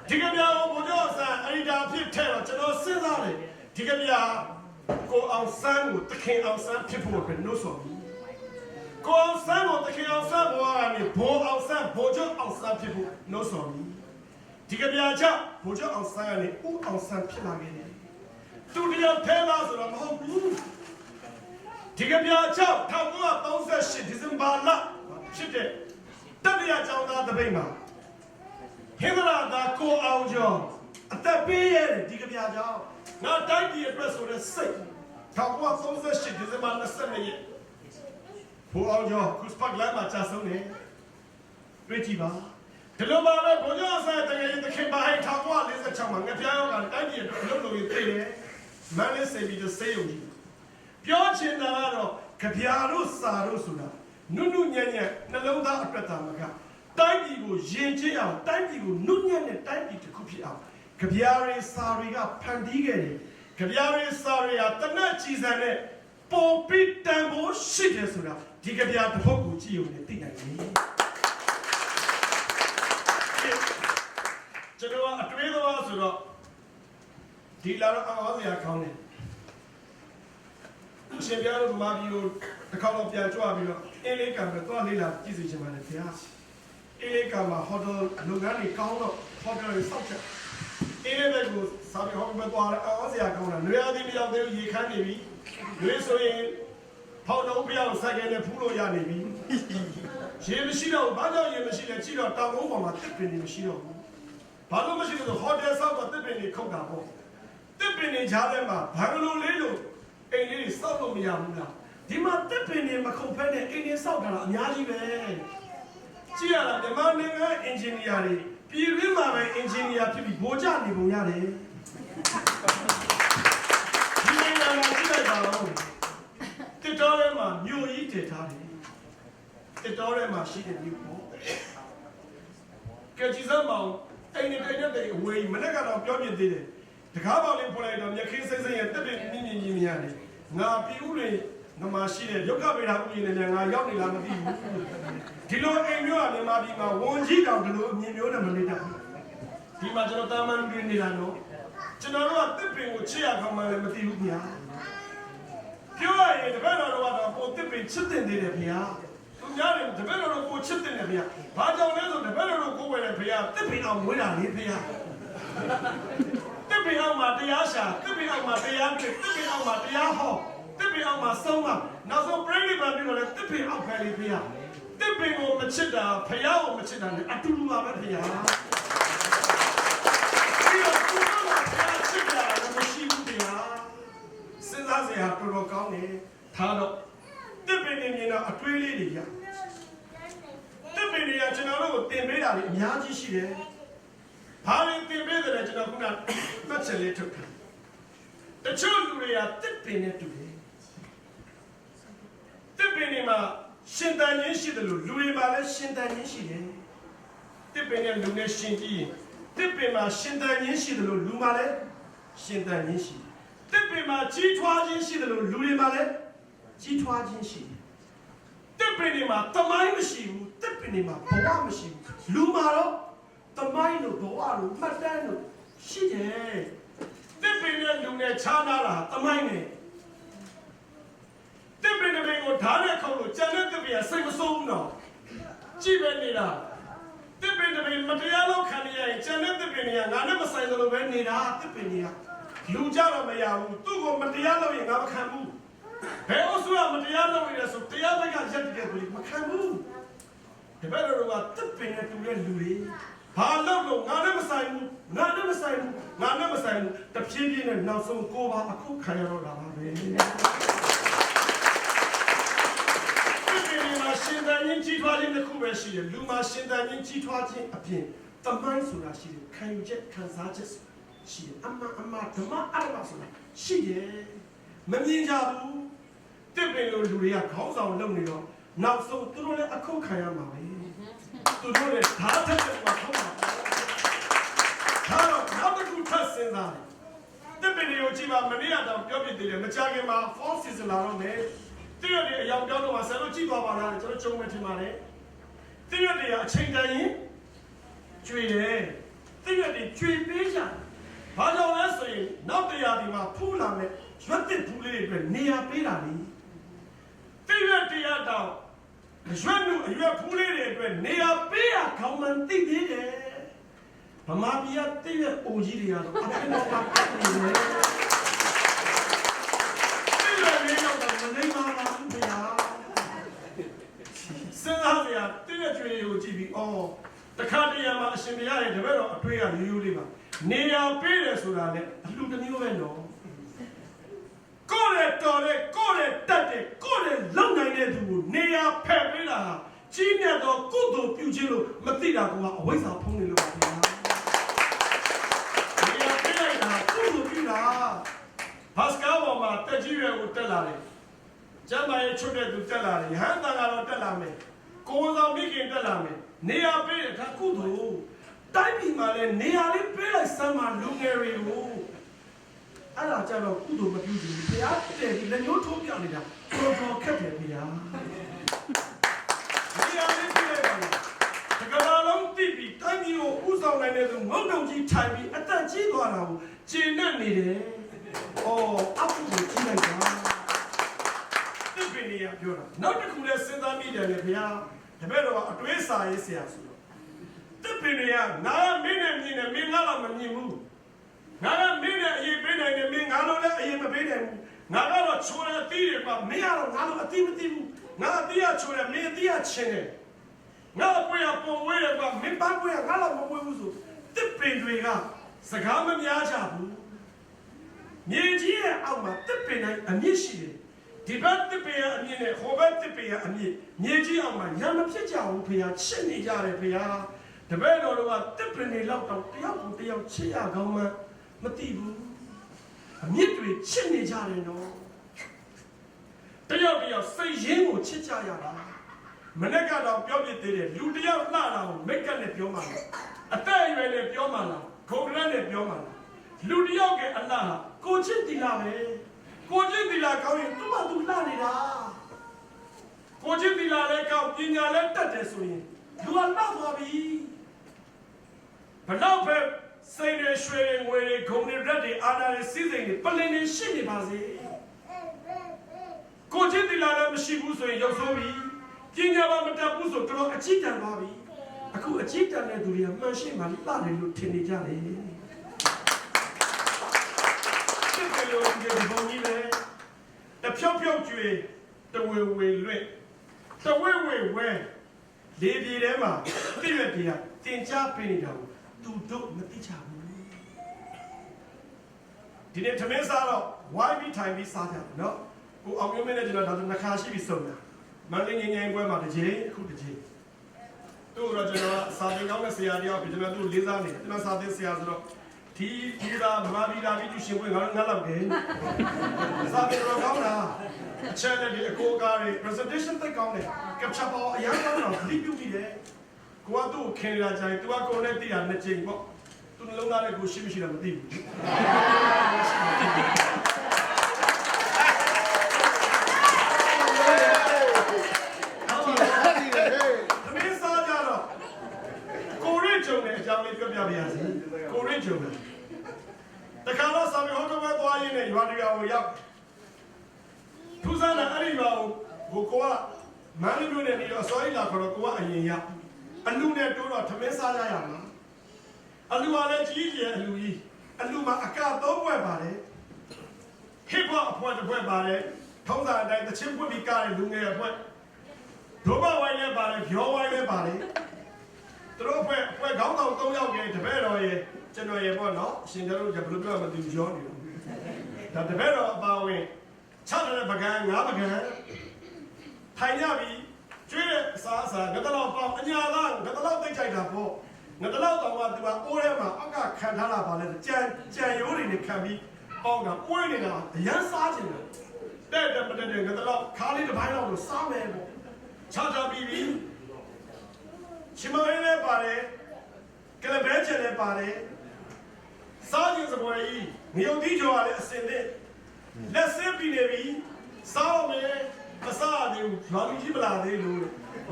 S3: ဒီကဗျာကိုဘုရားဆန်းအဲ့ဒီဒါဖြစ်ထဲ့တော့ကျွန်တော်စဉ်းစားတယ်ဒီကဗျာကိုအောင်ဆန်းကိုတခင်အောင်ဆန်းဖြစ်ဖို့ပဲလို့ဆိုပြီးကိုအောင်ဆန်းကိုတခင်အောင်ဆန်းဘဝကနေဘိုးအောင်ဆန်းဘိုးကျော်အောင်ဆန်းဖြစ်ဖို့လို့ဆိုပြီးဒီကဗျာကြောင့်ဘိုးကျော်အောင်ဆန်းကနေဦးအောင်ဆန်းဖြစ်လာခဲ့တယ်သူတရားထဲလာဆိုတော့မဟုတ်ဘူးဒီကဗျာကြောင့်1938ဒီဇင်ဘာလဖြစ်တဲ့တတိယကျောင်းသားတပိတ်မှာဟင်္ဂလာသာကိုအောင်ကျော်အသက်ပေးရတဲ့ဒီကဗျာကြောင့်ငါတိုင်းပြည်အတွက်ဆိုတဲ့စိတ်1938ဒီဇင်ဘာ22ရက်ဘိုးအောင်ကျော်ကုစပတ်လမ်းမှာကြာဆုံးနေတွေ့ကြည့်ပါဒီလိုပါပဲဘုရားဆရာတကယ်တခင်ပါဟိ1946မှာငပြားရောကတိုင်းပြည်အတွက်လုပ်လို့ရသေးတယ်မန်လေးစေပြီးတော့စေယုံကြီးပြောချင်တာကတော့ကြပြာတို့စာတို့ဆိုတာနုနုညံ့ညံ့နှလုံးသားအတွက်သာမကတိုင်းပြည်ကိုယဉ်ကျေးအောင်တိုင်းပြည်ကိုနုညံ့တဲ့တိုင်းပြည်တစ်ခုဖြစ်အောင်ကြပြာတွေစာတွေကဖန်တီးခဲ့တယ်ကြပြာတွေစာတွေဟာတနက်ကြည်စံနဲ့ပေါ်ပြီးတန်ဖို့ရှိတယ်ဆိုတာဒီကြပြာတစ်ဖက်ကိုကြည့်ရုံနဲ့သိနိုင်တယ်ကျွန်တော်အတွေးတော်ဆိုတော့ဒီလာတော့အားစရာကောင်းတယ်ရှင်ပြတော့မာပြီးတော့တစ်ခါတော့ပြန်ကြွပြီးတော့အင်းလေးကံပဲသွားလေးလာကြည့်စီချင်ပါတယ်ဗျာအင်းလေးကံမှာဟိုတယ်လုပ်ငန်းတွေကောင်းတော့ဟိုတယ်ဆောက်ချက်အင်းလေးဘက်ကိုစာပြီးဟောပြီးသွားအားစရာကောင်းတာနွေရာသီမြောက်သေးရေခမ်းနေပြီနွေဆိုရင်ဖောက်တော့ပြောင်းစက်ကနေဖူးလို့ရနေပြီရေမရှိတော့ဘာကြောင့်ရေမရှိလဲကြည့်တော့တောင်ကုန်းပေါ်မှာတစ်ပင်တွေမရှိတော့ဘူးဘာလို့မရှိလို့ဟိုတယ်ဆောက်တော့တစ်ပင်တွေခုတ်တာပေါ့တစ်ပင်တွေကြားထဲမှာဘာလို့လေးလို့အိမ်လေးစောက်လို့မရဘူးလားဒီမှာတစ်ပင်တွေမခုတ်ဖက်နဲ့အိမ်တွေစောက်တာအများကြီးပဲကြည့်ရတာမြန်မာနိုင်ငံအင်ဂျင်နီယာတွေပြည်တွင်းမှာပဲအင်ဂျင်နီယာဖြစ်ပြီးဗိုလ်ကျနေပုံရတယ်ဒီနိုင်ငံမှာကြည့်လိုက်ပါဦးတစ်တော်ထဲမှာမြို့ကြီးတည်ထားတယ်တစ်တော်ထဲမှာရှိတဲ့မြို့ပေါ့ကဲကြည့်စမ်းပါဦးအိမ်တွေအဝေးမနေ့ကတော့ပြောပြသေးတယ်တကားပေါင်းလေးဖွင့်လိုက်တော့မြက်ခင်းစိမ့်စိမ့်ရဲ့တက်ပြင်းမြင့်မြင့်ကြီးများတယ်ငါပြည်ဦးတွေငါမရှိတဲ့ရုပ်ကဗေဒဥယျာဉ်နဲ့ငါရောက်နေလားမသိဘူးဒီလိုအိမ်မျိုးကမြန်မာပြည်မှာဝန်ကြီးတောင်ဒီလိုအမြင်မျိုးနဲ့မနေတတ်ဘူးဒီမှာကျွန်တော်တာမန်တွေနေတာနော်ကျွန်တော်တို့ကတစ်ပင်ကိုချစ်ရကောင်းမှလည်းမသိဘူးဗျာပြောရရင်တပည့်တော်တို့ကတော့ကိုတစ်ပင်ချစ်တင်သေးတယ်ဗျာသူများတွေတပည့်တော်တို့ကိုချစ်တင်တယ်ဗျာဘာကြောင့်လဲဆိုတပည့်တော်တို့ကိုဝယ်တယ်ဗျာတစ်ပင်အောင်မွေးတာလေဗျာတစ်ပင်အောင်မှာတရားရှာတစ်ပင်အောင်မှာတရားတွေ့တစ်ပင်အောင်မှာတရားဟောတစ်ပင်အောင်မှာဆုံးမနောက်ဆုံးပြိဋိဘံပြီးတော့လည်းတစ်ပင်အောင်ဖယ်လေးဗျာတစ်ပင်ကိုမချစ်တာဖယားကိုမချစ်တာလည်းအတူတူပါပဲဗျာဒီတော့သူတို့ကဖယားချစ်တာလည်းမရှိဘူးဗျာစဉ်းစားစရာတော်တော်ကောင်းတယ်ထားတော့တစ်ပင်နေမြင်တော့အတွေးလေးတွေရတစ်ပင်တွေကကျွန်တော်တို့ကိုတင်ပေးတာတွေအများကြီးရှိတယ်ဘာလို့တင်ပေးတယ်လဲကျွန်တော်ခုနမှတ်ချက်လေးထုတ်တယ်တချို့လူတွေကတစ်ပင်နဲ့တူတယ်တစ်ပင်တွေမှာရှင်တန်ရင်းရှိတယ်လို့လူတွေမှာလည်းရှင်တန်ရင်းရှိတယ်တစ်ပင်နဲ့လူနဲ့ရှင်ကြည့်ရင်တစ်ပင်မှာရှင်တန်ရင်းရှိတယ်လို့လူမှာလည်းရှင်တန်ရင်းရှိတယ်တစ်ပင်မှာကြီးထွားခြင်းရှိတယ်လို့လူတွေမှာလည်းကြီးထွားခြင်းရှိတယ်တစ်ပင်တွေမှာတမိုင်းမရှိဘူးတစ်ပင်တွေမှာဘဝမရှိဘူးလူမှာတော့တမိုင်းတို့ဘဝတို့မှတ်တမ်းတို့ရှိတယ်တစ်ပင်နဲ့လူနဲ့ခြားနာတာတမိုင်းနဲ့တစ်ပင်တွေကိုဓာတ်နဲ့ခုတ်လို့ကြံတဲ့တစ်ပင်ကစိတ်မဆိုးဘူးနော်ကြည့်ပဲနေတာတစ်ပင်တွေ မတရားလောက်ခံရရင်ကျန်တဲ့တစ်ပင်တွေကငါနဲ့မဆိုင်သလိုပဲနေတာတစ်ပင်တွေကလူကြတော့မရဘူးသူ့ကိုမတရားလုပ်ရင်ငါမခံဘူးဘယ်အစိုးရမတရားလုပ်ရဆိုတရားဘက်ကရက်တဲ့သူမခံဘူးတပည့်တော်ကတစ်ပင်နဲ့တူတဲ့လူတွေဘာလို့ငါနဲ့မဆိုင်ဘူးငါနဲ့မဆိုင်ဘူးငါနဲ့မဆိုင်ဘူးတဖြည်းဖြည်းနဲ့နောက်ဆုံးကိုပါအခုခံရတော့တာပါပဲရှင်သာရင်ကြီးထွားခြင်းတစ်ခုပဲရှိတယ်လူမှာရှင်သာရင်ကြီးထွားခြင်းအပြင်တမိုင်းဆိုတာရှိတယ်ခံယူချက်ခံစားချက်ရှိတယ်အမဓမ္မအရမဆိုတာရှိတယ်မမြင်ကြဘူးတစ်ပင်လိုလူတွေကခေါင်းဆောင်လုပ်နေတော့နောက်ဆုံးသူတို့လည်းအခုခံရမှာပဲသူတို့လည်းဓာတ်တက်တယ်မှာခေါင်းမှာဒါတော့နောက်တစ်ခုထပ်စဉ်းစားတယ်တစ်ပင်တွေကိုကြည့်ပါမနေ့ကတော့ပြောပြသေးတယ်မကြခင်မှာ false season လာတော့မယ်တည့်ရတဲ့အယောင်ပြောင်းတော့မှဆယ်လို့ကြည့်သွားပါလားကျွန်တော်ကြုံမယ်ထင်ပါတယ်တည့်ရတဲ့အချိန်တိုင်းရင်ကျွေတယ်တည့်ရတဲ့ကျွေပေးကြဘာကြောင့်လဲဆိုရင်နောက်တရားဒီမှာဖူးလာမယ်ရွက်တစ်ဖူးလေးတွေအတွက်နေရာပေးတာလေတည့်ရတရားတော့ရွက်လူအရွက်ဖူးလေးတွေအတွက်နေရာပေးရခေါင်းမှန်သိသေးတယ်ဗမာပြည်ကတည့်ရအိုကြီးတွေကတော့အပြင်တော့ပတ်နေတယ်စဉ်းစားစရာတည့်ရကျွေးကိုကြည့်ပြီးအော်တခါတရံမှာအရှင်ဘုရားရဲ့တပည့်တော်အတွေ့အရိုးရိုးလေးပါနေရာပေးတယ်ဆိုတာလည်းအလှတစ်မျိုးပဲနော်ကိုယ်ရဲ့တော်တဲ့ကိုယ်ရဲ့တက်တဲ့ကိုယ်ရဲ့လုံနိုင်တဲ့သူကိုနေရာဖယ်ပေးတာကြီးမြတ်သောကုသိုလ်ပြုခြင်းလို့မသိတာကအဝိဇ္ဇာဖုံးနေလို့ပါဗျာနေရာပေးလိုက်တာကုသိုလ်ပြုတာဘတ်စကားပေါ်မှာတက်ကြီးရွယ်ကိုတက်လာတယ်ကျမ်းမာရေးချွတ်တဲ့သူတက်လာတယ်ဟန်တန်ကတော့တက်လာမယ်ကိုယ်ဆောင်မိခင်တက်လာမယ်နေရာပေးတဲ့ဒါကုသိုလ်တိုင်းပြည်မှာလည်းနေရာလေးပေးလိုက်စမ်းမှလူငယ်တွေကိုအဲ့ဒါကြတော့ကုသိုလ်မပြုဘူးဘုရားတည်ပြီးလက်ညှိုးထိုးပြနေတာတော်တော်ခက်တယ်ဘုရားနေရာလေးပေးလိုက်ပါလားတကဘာလုံးတိပြီးတိုင်းပြည်ကိုဥဆောင်နိုင်တဲ့သူငုံတုံကြီးထိုင်ပြီးအသက်ကြီးသွားတာကိုကျင့်နေနေတယ်အော်အပ်ကိုကြည့်လိုက်ပါတစ်ပင်နေရပြောတာနောက်တစ်ခုလည်းစဉ်းစားမိတယ်လေဘုရားတပည့်တော်ကအတွေးစာရေးဆရာဆိုတော့တစ်ပင်တွေကငါမင်းနဲ့မြင်တယ်မင်းငါတော့မမြင်ဘူးငါကမင်းနဲ့အရေးပေးနိုင်တယ်မင်းငါတော့လည်းအရေးမပေးနိုင်ဘူးငါကတော့ချိုးတဲ့အသီးတွေပါမင်းကတော့ငါတော့အသီးမသိဘူးငါအသီးကချိုးတယ်မင်းအသီးကချင်းတယ်ငါပွေရပုံဝဲတယ်ပါမင်းပန်းပွေရငါတော့မပွေဘူးဆိုတစ်ပင်တွေကစကားမများကြဘူးမြေကြီးရဲ့အောက်မှာတစ်ပင်တိုင်းအမြင့်ရှိတယ်ဒီဘက်တစ်ပင်အမြင့်နဲ့ဟိုဘက်တစ်ပင်အမြင့်မြေကြီးအောင်မှာညာမဖြစ်ကြဘူးဖေဟာချစ်နေကြတယ်ဖေဟာတပည့်တော်တို့ကတစ်ပင်တွေလောက်တော့တယောက်ကိုတယောက်ချစ်ရကောင်းမှမသိဘူးအမြင့်တွေချစ်နေကြတယ်နော်တယောက်တယောက်စိတ်ရင်းကိုချစ်ကြရတာမနေ့ကတော့ပြောပြသေးတယ်လူတယောက်လှတာကိုမိတ်ကပ်နဲ့ပြောမှလားအသက်အရွယ်နဲ့ပြောမှလားခုံရက်နဲ့ပြောမှလားလူတယောက်ကအလှဟာကိုချစ်တီလာပဲကိုချစ်တီလာကောင်းရင်သူ့ဘာသူလှနေတာကိုချစ်တီလာလည်းကောင်းပညာလည်းတတ်တယ်ဆိုရင်လူကလှသွားပြီဘလောက်ပဲစိတ်ရရွှေငွေတွေဂုဏ်တွေရက်တွေအာဏာတွေစီးစိမ်တွေပလင်တွေရှိနေပါစေကိုချစ်တီလာလည်းမရှိဘူးဆိုရင်ရုပ်ဆိုးပြီပညာပါမတတ်ဘူးဆိုတော့အကြည့်တန်သွားပြီအခုအကြည့်တန်တဲ့သူတွေကမှန်ရှင်းမှလှတယ်လို့ထင်နေကြတယ်လိုဒီဘုံကြီးလေတဖြောက်ဖြောက်ကျွေတဝေဝေလွင့်တဝေဝေဝဲလေပြေထဲမှာပြည့်ရတရားတင်ချပေးနေတာကိုသူတို့မသိချဘူးဒီနေ့သမင်းစားတော့ why ပြီးထိုင်ပြီးစားကြတယ်နော်ကိုအောင်ရုံးမင်းနဲ့ကျွန်တော်ဒါဆိုနှခါရှိပြီးစုံတာမန္တလေးငင်းပွဲမှာတစ်ချိန်အခုတစ်ချိန်သူ့တော့ကျွန်တော်စာသင်ကောင်းတဲ့ဆရာတယောက်ကျွန်တော်သူ့လေးစားနေတယ်ကျွန်တော်စာသင်ဆရာဆိုတော့ဒီဒါမဟာဗီဒါပြီးသူရှင်ပွဲငါလောက်တယ်စာပေတော့ကောင်းတာအချက်နဲ့ဒီအကိုကားတွေ presentation သိကောင်းတယ် capture ပေါ်အရင်ကတော့လီးပြူပြီးတယ်ကိုကသူ့ကိုခင်လာကြရင်သူကကိုယ်နဲ့တည်တာနှစ်ချိန်ပေါ့သူနှလုံးသားနဲ့ကိုရှိမရှိတော့မသိဘူးသမင်းစားကြတော့ကိုရစ်ကြုံတဲ့အကြောင်းလေးပြောပြပါရစေကိုရစ်ကြုံတယ်တခါတော့စာပေဟောတော့သွားရင်းနဲ့ရွာတရွာကိုရောက်ထူးဆန်းတဲ့အဲ့ဒီရွာကိုကမန္တလေးမြို့နယ်ပြီးတော့စောရီလာခေါ်တော့ကိုကအရင်ရောက် အလူနဲ့တိုးတော့သမင်းစားရရမှာအလူကလည်းကြီးကြီးအလူကြီးအလူမှာအကသုံးဘွဲ့ပါတယ်ဟစ်ဟော့အဖွဲတစ်ဖွဲပါတယ်ထုံးစံအတိုင်းတချင်းပွင့်ပြီးကားတဲ့လူငယ်အဖွဲဒိုဘဝိုင်းလည်းပါတယ်ဖြောဝိုင်းလည်းပါတယ်သူတို့အဖွဲ့ခေါင်းဆောင်၃ယောက်ရဲ့တပည့်တော်ရဲ့ကျွန်တော်ရဲ့ပေါ့နော်အရှင်တို့ကဘယ်လိုပြောမှမသိဘူးရောနေလို့ဒါတပည့်တော်အပါဝင်6တဲ့ပကံ9ပကံထိုင်ရပြီကျွေးတဲ့အစားအစာငါတလောက်ပေါ့အညာသားငါတလောက်သိကြိုက်တာပေါ့ငါတလောက်တော့ကသူကအိုးထဲမှာအကခံထားတာပါလဲကြံရိုးတွေနဲ့ခံပြီးပေါ့ကမွေးနေတာအရန်စားချင်တယ်တဲ့မတဲ့ငါတလောက်ခါလေးတစ်ပိုင်းလောက်လို့စားမယ်ပေါ့6ပြီးပြီရှင်မင်းလည်းပါတယ်ကလဘဲချင်လည်းပါတယ်စားခြင်းစပွဲကြီးငရုတ်တိကျော်ကလည်းအစင်နဲ့လက်စင်းပြီးနေပြီစားမယ်မစားသေးဘူးဘာလူကြီးမလာသေးလို့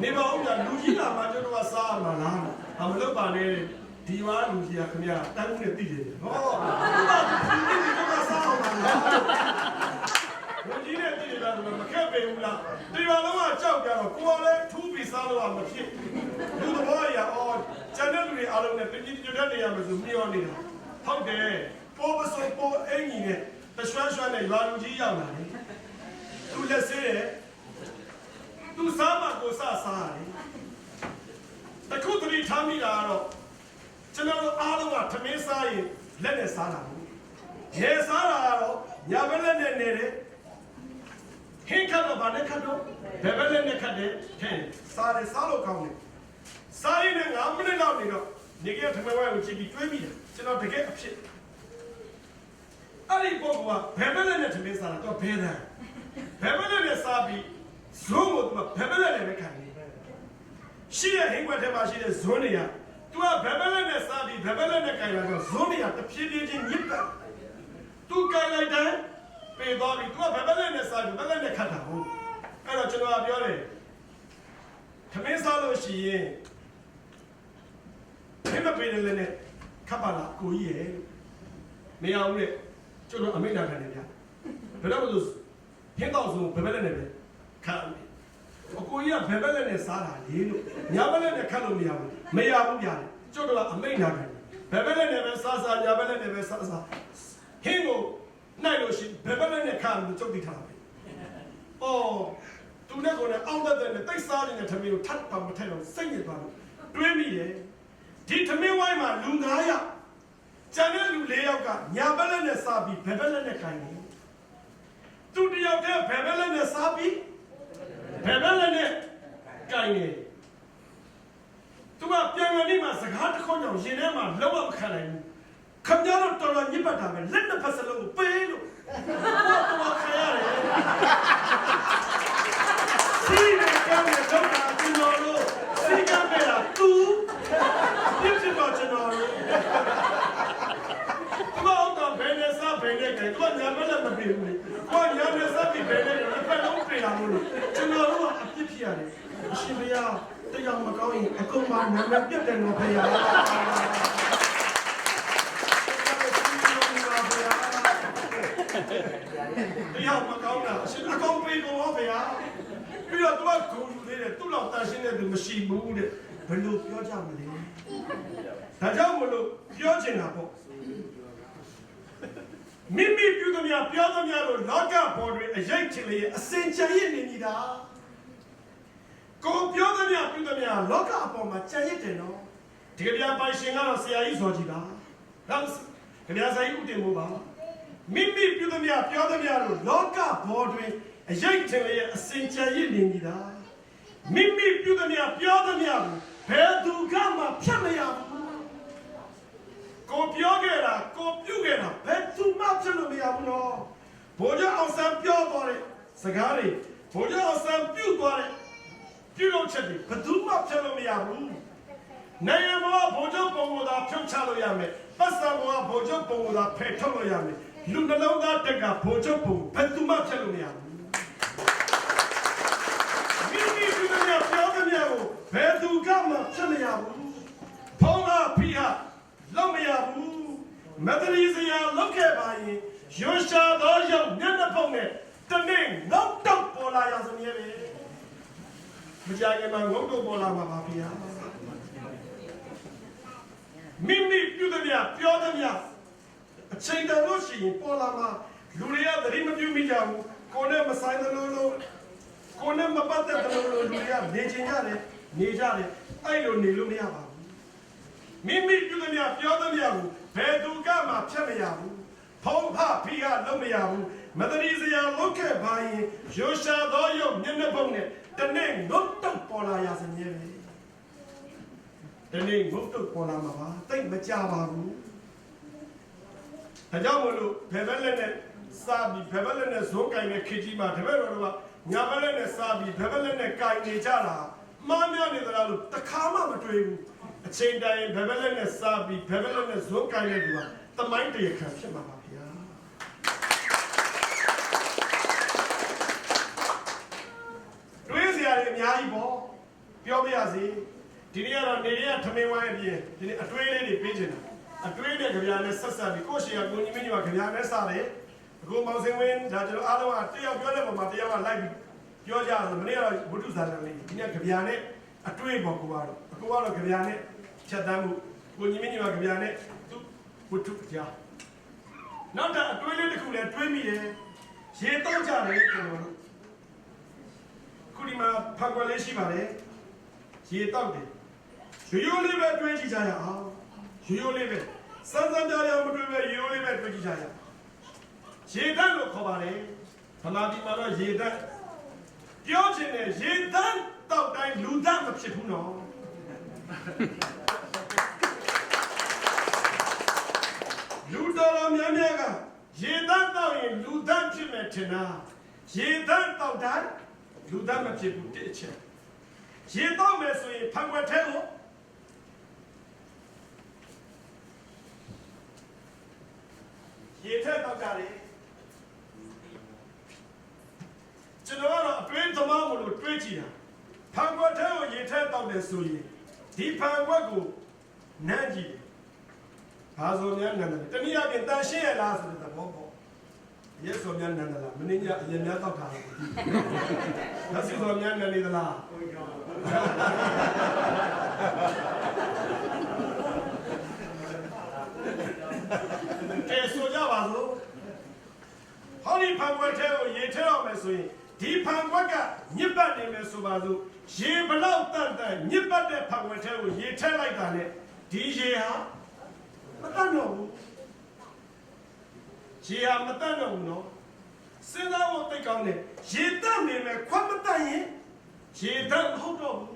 S3: နေပါဦးကလူကြီးလာမှကျွန်တော်ကစားမှာလားမလုပ်ပါနဲ့ဒီဝါလူကြီးကခင်ဗျာတန်းဦးနဲ့သိတယ်ဟောဒီကစားအောင်လားလူကြီးနဲ့သိတယ်လားမခက်ပေဘူးလားဒီဝါလုံးကကြောက်ကြတော့ကိုယ်ကလည်းထူးပြီးစားလို့မဖြစ်လူသဘောရအော်ကျန်တဲ့လူတွေအားလုံးနဲ့ပြင်းပြင်းတဲ့နေရာမှာဆိုမျောနေတာဟုတ်တယ်ပေါ်ပစိုးပေါ်အင်ကြီးနဲ့တရွှမ်းရွှမ်းနဲ့ရွာလူကြီးရောက်လာတယ်သူလက်ဆေးတယ်သူစားမှကိုစားတယ်တခုတည်းထားမိတာတော့ကျွန်တော်တို့အားလုံးကထမင်းစားရင်လက်နဲ့စားတာဘူးရေစားတာကတော့ညာဘက်လက်နဲ့နေတယ်ဟင်းခတ်တော့ဗာနဲ့ခတ်တော့ဘယ်ဘက်လက်နဲ့ခတ်တယ်ထဲစားတယ်စားလို့ကောင်းတယ်စားရင်လည်း9မိနစ်လောက်နေတော့နေကထမင်းဝိုင်းကိုကြည့်ပြီးတွေးမိတယ်ကျွန်တော်တကယ်အဖြစ်အဲ့ဒီပုဂ္ဂိုလ်ကဘယ်ဘက်လက်နဲ့ထမင်းစားတာတော့ဘယ်တန်းဘယ်ဘက်လက်နဲ့စားပြီးဇုံးကိုသူကဘယ်ဘက်လက်နဲ့ပဲခံနေရှိတဲ့ဟင်းခွက်ထဲမှာရှိတဲ့ဇွန်းတွေကသူကဘယ်ဘက်လက်နဲ့စားပြီးဘယ်ဘက်လက်နဲ့ခံရတော့ဇွန်းတွေကတဖြည်းဖြည်းချင်းညစ်ပတ်သူကလိုက်တယ်ပေသွားပြီသူကဘယ်ဘက်လက်နဲ့စားပြီးဘယ်ဘက်လက်နဲ့ခတ်တာဟုတ်အဲ့တော့ကျွန်တော်ကပြောတယ်ထမင်းစားလို့ရှိရင်ဘယ်မပေးတယ်လဲနဲ့ခတ်ပါလားကိုကြီးရဲ့မရဘူးလေကျွန်တော်အမိန့်နာခံနေဗျာဘယ်တော့မှဟင်းတော့ဆိုဘယ်ဘက်လက်နဲ့ပဲခတ်အကိုကြီးကဘယ်ဘက်လက်နဲ့စားတာလေလို့ညာဘက်လက်နဲ့ခတ်လို့မရဘူးမရဘူးဗျာကျွတ်တော့အမိန့်နာခံဘယ်ဘက်လက်နဲ့ပဲစားညာဘက်လက်နဲ့ပဲစားဟင်းကိုနိုင်လို့ရှိဘယ်ဘက်လက်နဲ့ခတ်လို့ကျွတ်တိထားတယ်အော်သူနဲ့ကိုယ်နဲ့အောက်သက်တဲ့တိတ်စားနေတဲ့ထမင်းကိုထပ်တော့မထိုက်တော့စိတ်ညစ်သွားလို့တွေးမိတယ်ဒီထမင်းဝိုင်းမှာလူ9ယောက်ကျန်တဲ့လူ4ယောက်ကညာဘက်လက်နဲ့စားပြီးဘယ်ဘက်လက်နဲ့ခိုင်းတယ်သူတယောက်တည်းဘယ်ဘက်လက်နဲ့စားပြီးဘယ်ဘက်လက်နဲ့ကိုင်းနေသူကပြန်ဝင်နေမှာစကားတစ်ခေါက်ကြောင့်ရင်ထဲမှာလုံးဝမခံနိုင်ဘူးခမရတော့တော်တော်ညစ်ပတ်တာပဲလက်နှစ်ဖက်စလုံးကိုပေးလို့တော့ခါရတယ်စီးနေကြတဲ့တော့ကျွန်တော်တို့စီးကမဲ့တာသူပြစ်တော့ကျွန်တော်တို့တော့ဘယ်နဲ့စားဘယ်နဲ့ကြိုင်တော့ညာဘက်လည်းမပြေဘူးလေကိုညာနဲ့စားပြီးဘယ်နဲ့ဒီဘက်လုံးပြေလာလို့ကျွန်တော်တို့ကအပြစ်ဖြစ်ရတယ်အရှင်ဘုရားတရားမကောင်းရင်အကုန်မှနာမည်ပြတ်တယ်လို့ဘုရားတရားမကောင်းတာအရှင်အကုန်ပြေကုန်တော့ဘုရားပြီးတော့သူကဂုဏ်ယူသေးတယ်သူ့လောက်တန်ရှင်းတဲ့သူမရှိဘူးတဲ့ဘယ်လိုပြောကြမလဲဒါကြောင့်မလို့ပြောချင်တာပေါ့မိမိပြုသမျှပြောသမျှတို့လောကပေါ်တွင်အရေးချင်လေအစင်ကြံရည်နေနေတာကိုပြောသမျှပြုသမျှလောကအပေါ်မှာကြံရည်တယ်နော်ဒီကဗျာပိုင်ရှင်ကတော့ဆရာကြီးစောကြီးပါနောက်ကဗျာဆိုင်ဦးတင်မို့ပါမိမိပြုသမျှပြောသမျှတို့လောကပေါ်တွင်အရေးချင်လေအစင်ကြံရည်နေနေတာမိမိပြုသမျှပြောသမျှကိုဘယ်သူကမှဖြတ်မရဘူးကိုပြောခဲ့တာကိုပြုခဲ့တာဘယ်သူမှဖြစ်လို့မရဘူးနော်ဘိုးကျော်အောင်ဆန်းပြောသွားတဲ့စကားတွေဘိုးကျော်အောင်ဆန်းပြုသွားတဲ့ပြုလုပ်ချက်တွေဘယ်သူမှဖြစ်လို့မရဘူးနိုင်ငံတော်ဘိုးကျော်ပုံကိုသာဖြုတ်ချလို့ရမယ်ပတ်စံဘောဘိုးကျော်ပုံကိုသာဖယ်ထုတ်လို့ရမယ်လူနှလုံးသားတက်ကဘိုးကျော်ပုံဘယ်သူမှဖြစ်လို့မရဘူးမိမိပြုတဲ့ပြောတဲ့မျိုးကိုဘယ်သူကမှဖြစ်မရဘူးဖုံးလားဖိဟာလောက်မရဘူးမတရီစရာလောက်ခဲ့ပါရင်ရွှေရှာသောရုပ်မျက်နှာပုံနဲ့တနေ့ငေါက်တော့ပေါ်လာရစမြဲပဲမကြခင်မှာငုတ်တော့ပေါ်လာမှာပါဗျာ မိမိပြုသည်များပြောသည်များအချိန်တန်လို့ရှိရင်ပေါ်လာမှာလူတွေကသတိမပြုမိကြဘူးကိုယ်နဲ့မဆိုင်သလိုလိုကိုယ်နဲ့မပတ်သက်သလိုလိုလူတွေကနေချင်ကြတယ်နေကြတယ်အဲ့လိုနေလို့မရပါဘူးမိမိပြုသည်များပြောသည်များကိုဘယ်သူကမှဖြတ်မရဘူးဖုံးဖဖီးကလုံးမရဘူးမတရီစရာလုတ်ခဲ့ပါရင်ရိုရှာသောရုပ်မျက်နှာပုံနဲ့တနေ့ငုတ်တုတ်ပေါ်လာရစမြဲပဲတနေ့ငုတ်တုတ်ပေါ်လာမှာပါတိတ်မကြပါဘူးဒါကြောင့်မလို့ဘယ်ဘက်လက်နဲ့စာပြီးဘယ်ဘက်လက်နဲ့ဇိုးကင်နဲ့ခေကြီးမှာတပည့်တော်တို့ကညာဘက်လက်နဲ့စာပြီးဘယ်ဘက်လက်နဲ့ကင်နေကြတာမှားများနေသလားလို့တခါမှမတွေ့ဘူးအချိန်တိုင်းဘယ်ဘက်လက်နဲ့စာပြီးဘယ်ဘက်လက်နဲ့ဇိုးကင်နေသူကတမိုင်းတရခံဖြစ်မှာပါဗျာတွေးစရာတွေအများကြီးပေါ့ပြောပြရစီဒီနေ့ကတော့နေရထမင်းဝိုင်းအပြင်ဒီနေ့အတွေးလေးတွေပေးချင်တာအတွေးနဲ့ကြပြားနဲ့ဆက်ဆက်ပြီးကိုယ့်ရှေ့ကကိုကြီးမင်းကြီးကကြပြားနဲ့စားတယ်အခုမောင်စင်ဝင်းဒါကျွန်တော်အားလုံးကတယောက်ပြောတဲ့ပုံမှာတယောက်ကလိုက်ပြီးပြောကြတယ်မနေ့ကတော့ဝတ္ထုဇာတ်လေးဒီနေ့ကြပြားနဲ့အတွေးပေါ်ကိုကတော့ကြပြားနဲ့ချက်တမ်းမှုကိုကြီးမင်းကြီးကကြပြားနဲ့သူဝတ္ထုကြားနောက်တော့အတွေးလေးတစ်ခုလည်းတွေးမိတယ်ရေတောက်ကြတယ်ကျွန်တော်တို့ခုဒီမှာဖန်ကွယ်လေးရှိပါတယ်ရေတောက်တယ်ရိုးလေးပဲတွေးကြည့်ကြရအောင်ရိုးလေးပဲစမ်းစမ်းကြရမတွေးပဲရိုးလေးပဲတွေးကြည့်ကြရရေတန်းလို့ခေါ်ပါတယ်ဗမာပြည်မှာတော့ရေတန်းပြောချင်တယ်ရေတန်းတောက်တိုင်းလူတန်းမဖြစ်ဘူးနော်လူတော်များများကရေတန်းတောက်ရင်လူတန်းဖြစ်မယ်ထင်တာရေတန်းတောက်တိုင်းလူတန်းမဖြစ်ဘူးတစ်ချက်ရေတောက်မယ်ဆိုရင်ဖန်ခွက်ထဲကိုရေထက်တောက်ကြတယ်ကျွန်တော်ကတော့အတွင်းသမားမလို့တွေးကြည့်တာဖန်ခွက်ထဲကိုရေထက်တောက်တယ်ဆိုရင်ဒီဖန်ခွက်ကိုနမ်းကြည့်တယ်ဘာဆိုများနမ်းတယ်တနည်းအားဖြင့်တန်ရှင်းရလားဆိုတဲ့သဘောပေါ့ရဲဆိုများနမ်းတယ်လားမင်းကြီးအရင်များတောက်တာလို့လက်စီဆိုများနမ်းနေသလားကဲဆိုကြပါစို့ဟောဒီဖန်ခွက်ထဲကိုရေထဲအောင်မယ်ဆိုရင်ဒီဖန်ခွက်ကညစ်ပတ်နေမယ်ဆိုပါစို့ရေဘလောက်တန်ညစ်ပတ်တဲ့ဖန်ခွက်ထဲကိုရေထဲလိုက်တာနဲ့ဒီရေဟာမတတ်တော့ဘူးရေဟာမတတ်တော့ဘူးနော်စဉ်းစားဖို့သိကောင်းတယ်ရေတတ်နေမယ်ခွက်မတတ်ရင်ရေတတ်မဟုတ်တော့ဘူး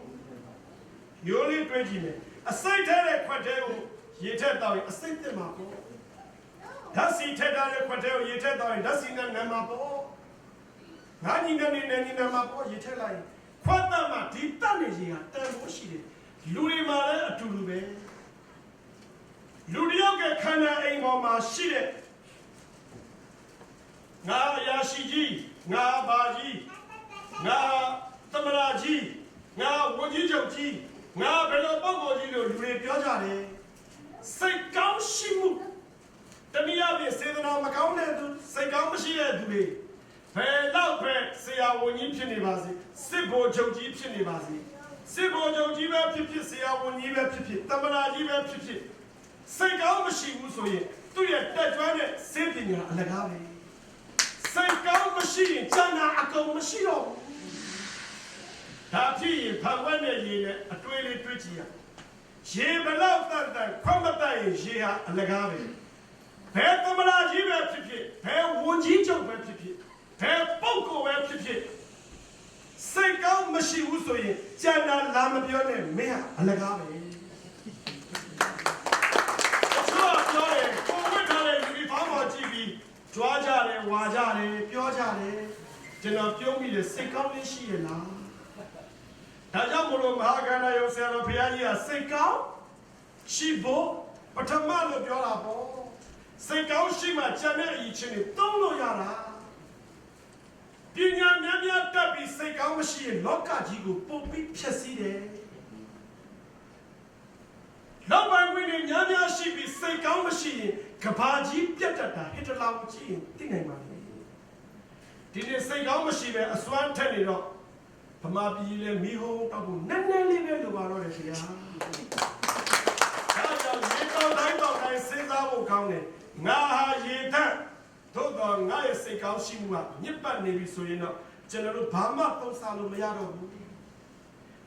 S3: ရိုးလေးတွေးကြည့်မယ်အစိတ်ထဲတဲ့ခွက်ထဲကိုရေထက်တောက်ရင်အစိတ်တက်မှာပေါ့ဓာတ်စီထက်ထားတဲ့ခွက်ထဲကိုရေထက်တောက်ရင်ဓာတ်စီနဲ့နံမှာပေါ့ငါညီနဲ့ညီနံမှာပေါ့ရေထက်လိုက်ရင်ခွက်တက်မှာဒီတက်နေရေဟာတန်ဖို့ရှိတယ်လူတွေမှာလည်းအတူတူပဲလူတယောက်ကခန္ဓာအိမ်ပေါ်မှာရှိတဲ့ငါအရာရှိကြီးငါဘာကြီးငါသမရာကြီးငါဝန်ကြီးချုပ်ကြီးငါဘယ်လိုပုံကိုကြီးလို့လူတွေပြောကြတယ်စိတ်ကောင်းရှိမှုတနည်းအားဖြင့်စေတနာမကောင်းတဲ့သူစိတ်ကောင်းမရှိတဲ့သူတွေဘယ်တော့ပဲဆရာဝန်ကြီးဖြစ်နေပါစေစစ်ဗိုလ်ချုပ်ကြီးဖြစ်နေပါစေစစ်ဗိုလ်ချုပ်ကြီးပဲဖြစ်ဖြစ်ဆရာဝန်ကြီးပဲဖြစ်ဖြစ်သမရာကြီးပဲဖြစ်ဖြစ်စိတ်ကောင်းမရှိဘူးဆိုရင်သူ့ရဲ့တက်ကြွတဲ့စေပညာအလကားပဲစိတ်ကောင်းမရှိရင်ကျန်တာအကုန်မရှိတော့ဘူးဒါဖြစ်ရင်ဖန်ဝက်နဲ့ရေနဲ့အတွေးလေးတွေးကြည့်ရရေဘလောက်တန်ခွက်မတတ်ရင်ရေဟာအလကားပဲဘယ်သမရာကြီးပဲဖြစ်ဖြစ်ဘယ်ဝန်ကြီးချုပ်ပဲဖြစ်ဖြစ်ဘယ်ပုဂ္ဂိုလ်ပဲဖြစ်ဖြစ်စိတ်ကောင်းမရှိဘူးဆိုရင်ကျန်တာလာမပြောနဲ့မင်းဟာအလကားပဲပြောတယ်ကိုဝတ်ထားတဲ့ယူနီဖောင်းပေါ်ကြည့်ပြီးကြွားကြတယ်ဝါကြတယ်ပြောကြတယ်ကျွန်တော်ပြုံးမိတယ်စိတ်ကောင်းလေးရှိရလားဒါကြောင့်မလို့မဟာကန္နာယုံဆရာတော်ဘုရားကြီးကစိတ်ကောင်းရှိဖို့ပထမလို့ပြောတာပေါ့စိတ်ကောင်းရှိမှကျန်တဲ့အရေးချင်းတွေသုံးလို့ရတာပညာများများတက်ပြီးစိတ်ကောင်းမရှိရင်လောကကြီးကိုပုံပြီးဖျက်ဆီးတယ်နောက်ပိုင်းဝင်များများရှိပြီးစိတ်ကောင်းမရှိရင်ကဘာကြီးပြတ်တတ်တာဟစ်တလောင်ကြည့်ရင်သိနိုင်ပါလေဒီနေ့စိတ်ကောင်းမရှိပဲအစွမ်းထက်နေတော့ဗမာပြည်လည်းမီးဟုံးတောက်ဖို့နည်းနည်းလေးပဲလိုပါတော့တယ်ခင်ဗျာဒါကြောင့်ရေ စဉ်းစားဖို့ကောင်းတယ်ငါဟာရေထက်သို့တော့ငါရဲ့စိတ်ကောင်းရှိမှုကညစ်ပတ်နေပြီဆိုရင်တော့ကျွန်တော်တို့ဘာမှသုံးစားလို့မရတော့ဘူး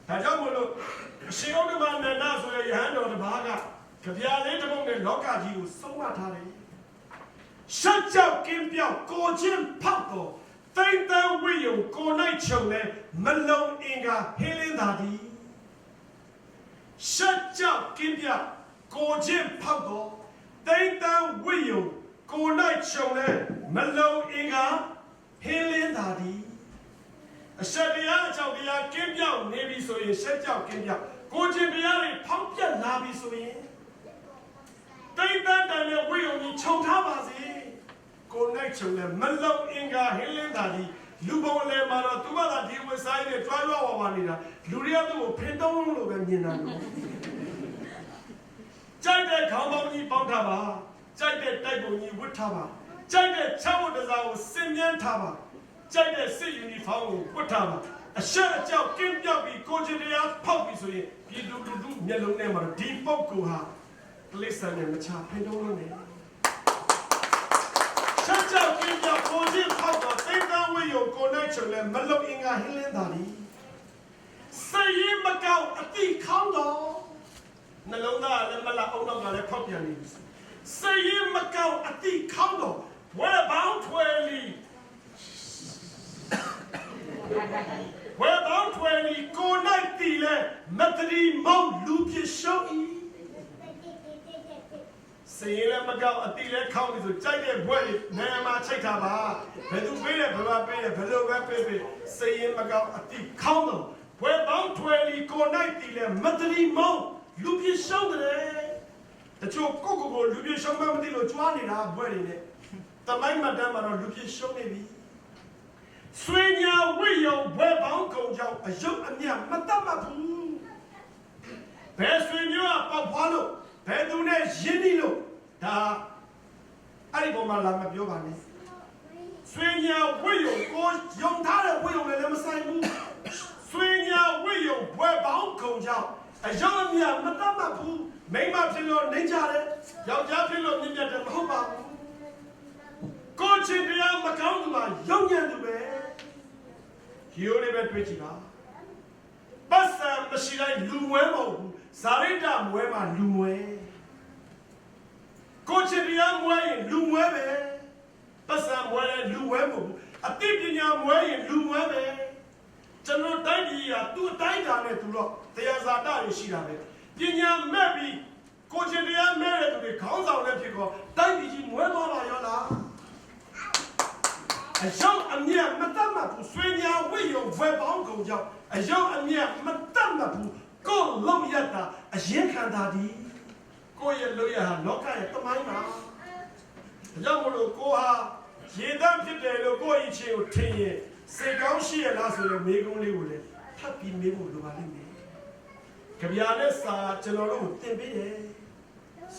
S3: ဒါကြောင့်မို့လို့အရှင်ဥဒ္ဓမနန္ဒဆိုတဲ့ယဟန်တော်တစ်ပါးကကြပြာလေးတစ်ပုဒ်နဲ့လောကကြီးကိုဆုံးမထားတယ်ရှက်ကြောက်ကင်းပြောက်ကိုချင်းဖောက်တော့တိမ်တန်းဝိယုံကိုနိုင်ချုံလဲမလုံအင်္ဂါဟင်းလင်းသာသည်ရှက်ကြောက်ကင်းပြောက်ကိုချင်းဖောက်တော့တိမ်တန်းဝိယုံကိုနိုင်ချုံလဲမလုံအင်္ဂါဟင်းလင်းသာသည်အရှက်တရားအကြောင်းတရားကင်းပြောက်နေပြီဆိုရင်ရှက်ကြောက်ကင်းပြောက်ကိုချင်းတရားတွေဖောက်ပြက်လာပြီဆိုရင်တိမ်တန်းတန်တဲ့ဝိယုံကြီးခြုံထားပါစေကိုနိုင်ချုံလဲမလုံအင်္ဂါဟင်းလင်းသာသည်လူပုံလဲမှာတော့သူကသာဒီဝဆိုင်နဲ့တွားရွားဝါနေတာလူတွေကသူ့ကိုဖင်တုံးလုံးလိုပဲမြင်တာလို့ကြိုက်တဲ့ခေါင်းပေါင်းကြီးပေါက်ထားပါကြိုက်တဲ့တိုက်ပုံကြီးဝတ်ထားပါကြိုက်တဲ့ချောင်းဝတ်တစားကိုစင်မြန်းထားပါကြိုက်တဲ့စစ်ယူနီဖောင်းကိုဝတ်ထားပါအရှက်အကြောက်ကင်းပြောက်ပြီးကိုချင်းတရားဖောက်ပြီးဆိုရင်ဒီလူမျက်လုံးထဲမှာဒီပုတ်ကိုဟာကလစ်ဆန်နဲ့မချဖင်တုံးလုံးနဲ့ချက်ကြောက်ကင်းပြောက်ကိုချင်းဖောက်တော့သိမ်းသားဝေယုံကိုနိုင်ချုံလဲမလုံအင်္ဂါဟင်းလင်းသာသည်စိတ်ရင်မကောက်အတိခေါင်းတော့နှလုံးသားလည်းမလားအုံနောက်ကလည်းဖောက်ပြန်နေပြီစိတ်ရင်မကောက်အတိခေါင်းတော့ဝဲပေါင်းထွယ်လီဝဲပေါင်းထွယ်လီကိုနိုင်တီလဲမတရီမောင်လူပြရှုံးဤစိတ်ရင်လည်းမကောက်အတိလဲခေါင်းပြီဆိုကြိုက်တဲ့ဘွဲလေးနာမချိတ်ထားပါဘယ်သူပေးတယ်ဘယ်မှာပေးတယ်ဘယ်လိုပဲပေးပေးစိတ်ရင်မကောက်အတိခေါင်းတော့ဝဲပေါင်းထွယ်လီကိုနိုင်တီလဲမတရီမောင်လူပြရှုံးတယ်တချို့ကိုလူပြရှုံးမှမသိလို့ကြွားနေတာဘွဲတွေနဲ့တမိုင်းမတမ်းမှာတော့လူပြရှုံးနေပြီဆွေညာဝိယုံဘွဲပေါင်းကုန်ကြောင့်အယုတ်အမြတ်မတတ်မှဘူးဘယ်ဆွေမျိုးကပေါက်ဖွားလို့ဘယ်သူနဲ့ရင်းနှီးလို့ဒါအဲ့ဒီပုံမှာလာမပြောပါနဲ့ဆွေညာဝိယုံကိုယုံထားတဲ့ဝိယုံလည်းမဆိုင်ဘူးဆွေညာဝိယုံဘွဲပေါင်းကုန်ကြောင့်အယုတ်အမြတ်မတတ်မှဘူးမိမဖြစ်လို့နေကြတယ်ယောက်ျားဖြစ်လို့မြင့်မြတ်တယ်မဟုတ်ပါဘူးကိုချင်တရားမကောင်းသူကယုံညံ့သူပဲရိုးလေးပဲတွေးကြည့်ပါပတ်စံမရှိတိုင်းလူမွဲမဟုတ်ဘူးဇာရိတမွဲမှာလူမွဲကိုချင်တရားမွဲရင်လူမွဲပဲပတ်စံမွဲရင်လူမွဲမဟုတ်ဘူးအသိပညာမွဲရင်လူမွဲပဲကျွန်တော်တိုင်းပြည်ကသူ့အတိုင်းတာနဲ့သူတော့တရားဇာတတွေရှိတာပဲပညာမဲ့ပြီးကိုချင်တရားမဲ့တဲ့သူတွေခေါင်းဆောင်လည်းဖြစ်ကောတိုင်းပြည်ကြီးမွဲသွားပါရောလားအယုံအမြတ်မတတ်မှဘူးဆွေညာဝိယုံဘွယ်ပေါင်းကုန်ကြောင့်အယုံအမြတ်မတတ်မှဘူးကိုလုံးရတာအရင်ခံတာဒီကိုရဲ့လို့ရဟာလောကရဲ့တမိုင်းမှာဒါကြောင့်မလို့ကိုဟာရေတမ်းဖြစ်တယ်လို့ကိုယ့်အချင်းကိုထင်ရင်စိတ်ကောင်းရှိရလားဆိုတဲ့မေးခွန်းလေးကိုလည်းထပ်ပြီးမေးဖို့လိုပါလိမ့်မယ်ကြပြာနဲ့စာကျွန်တော်တို့သင်ပေးတယ်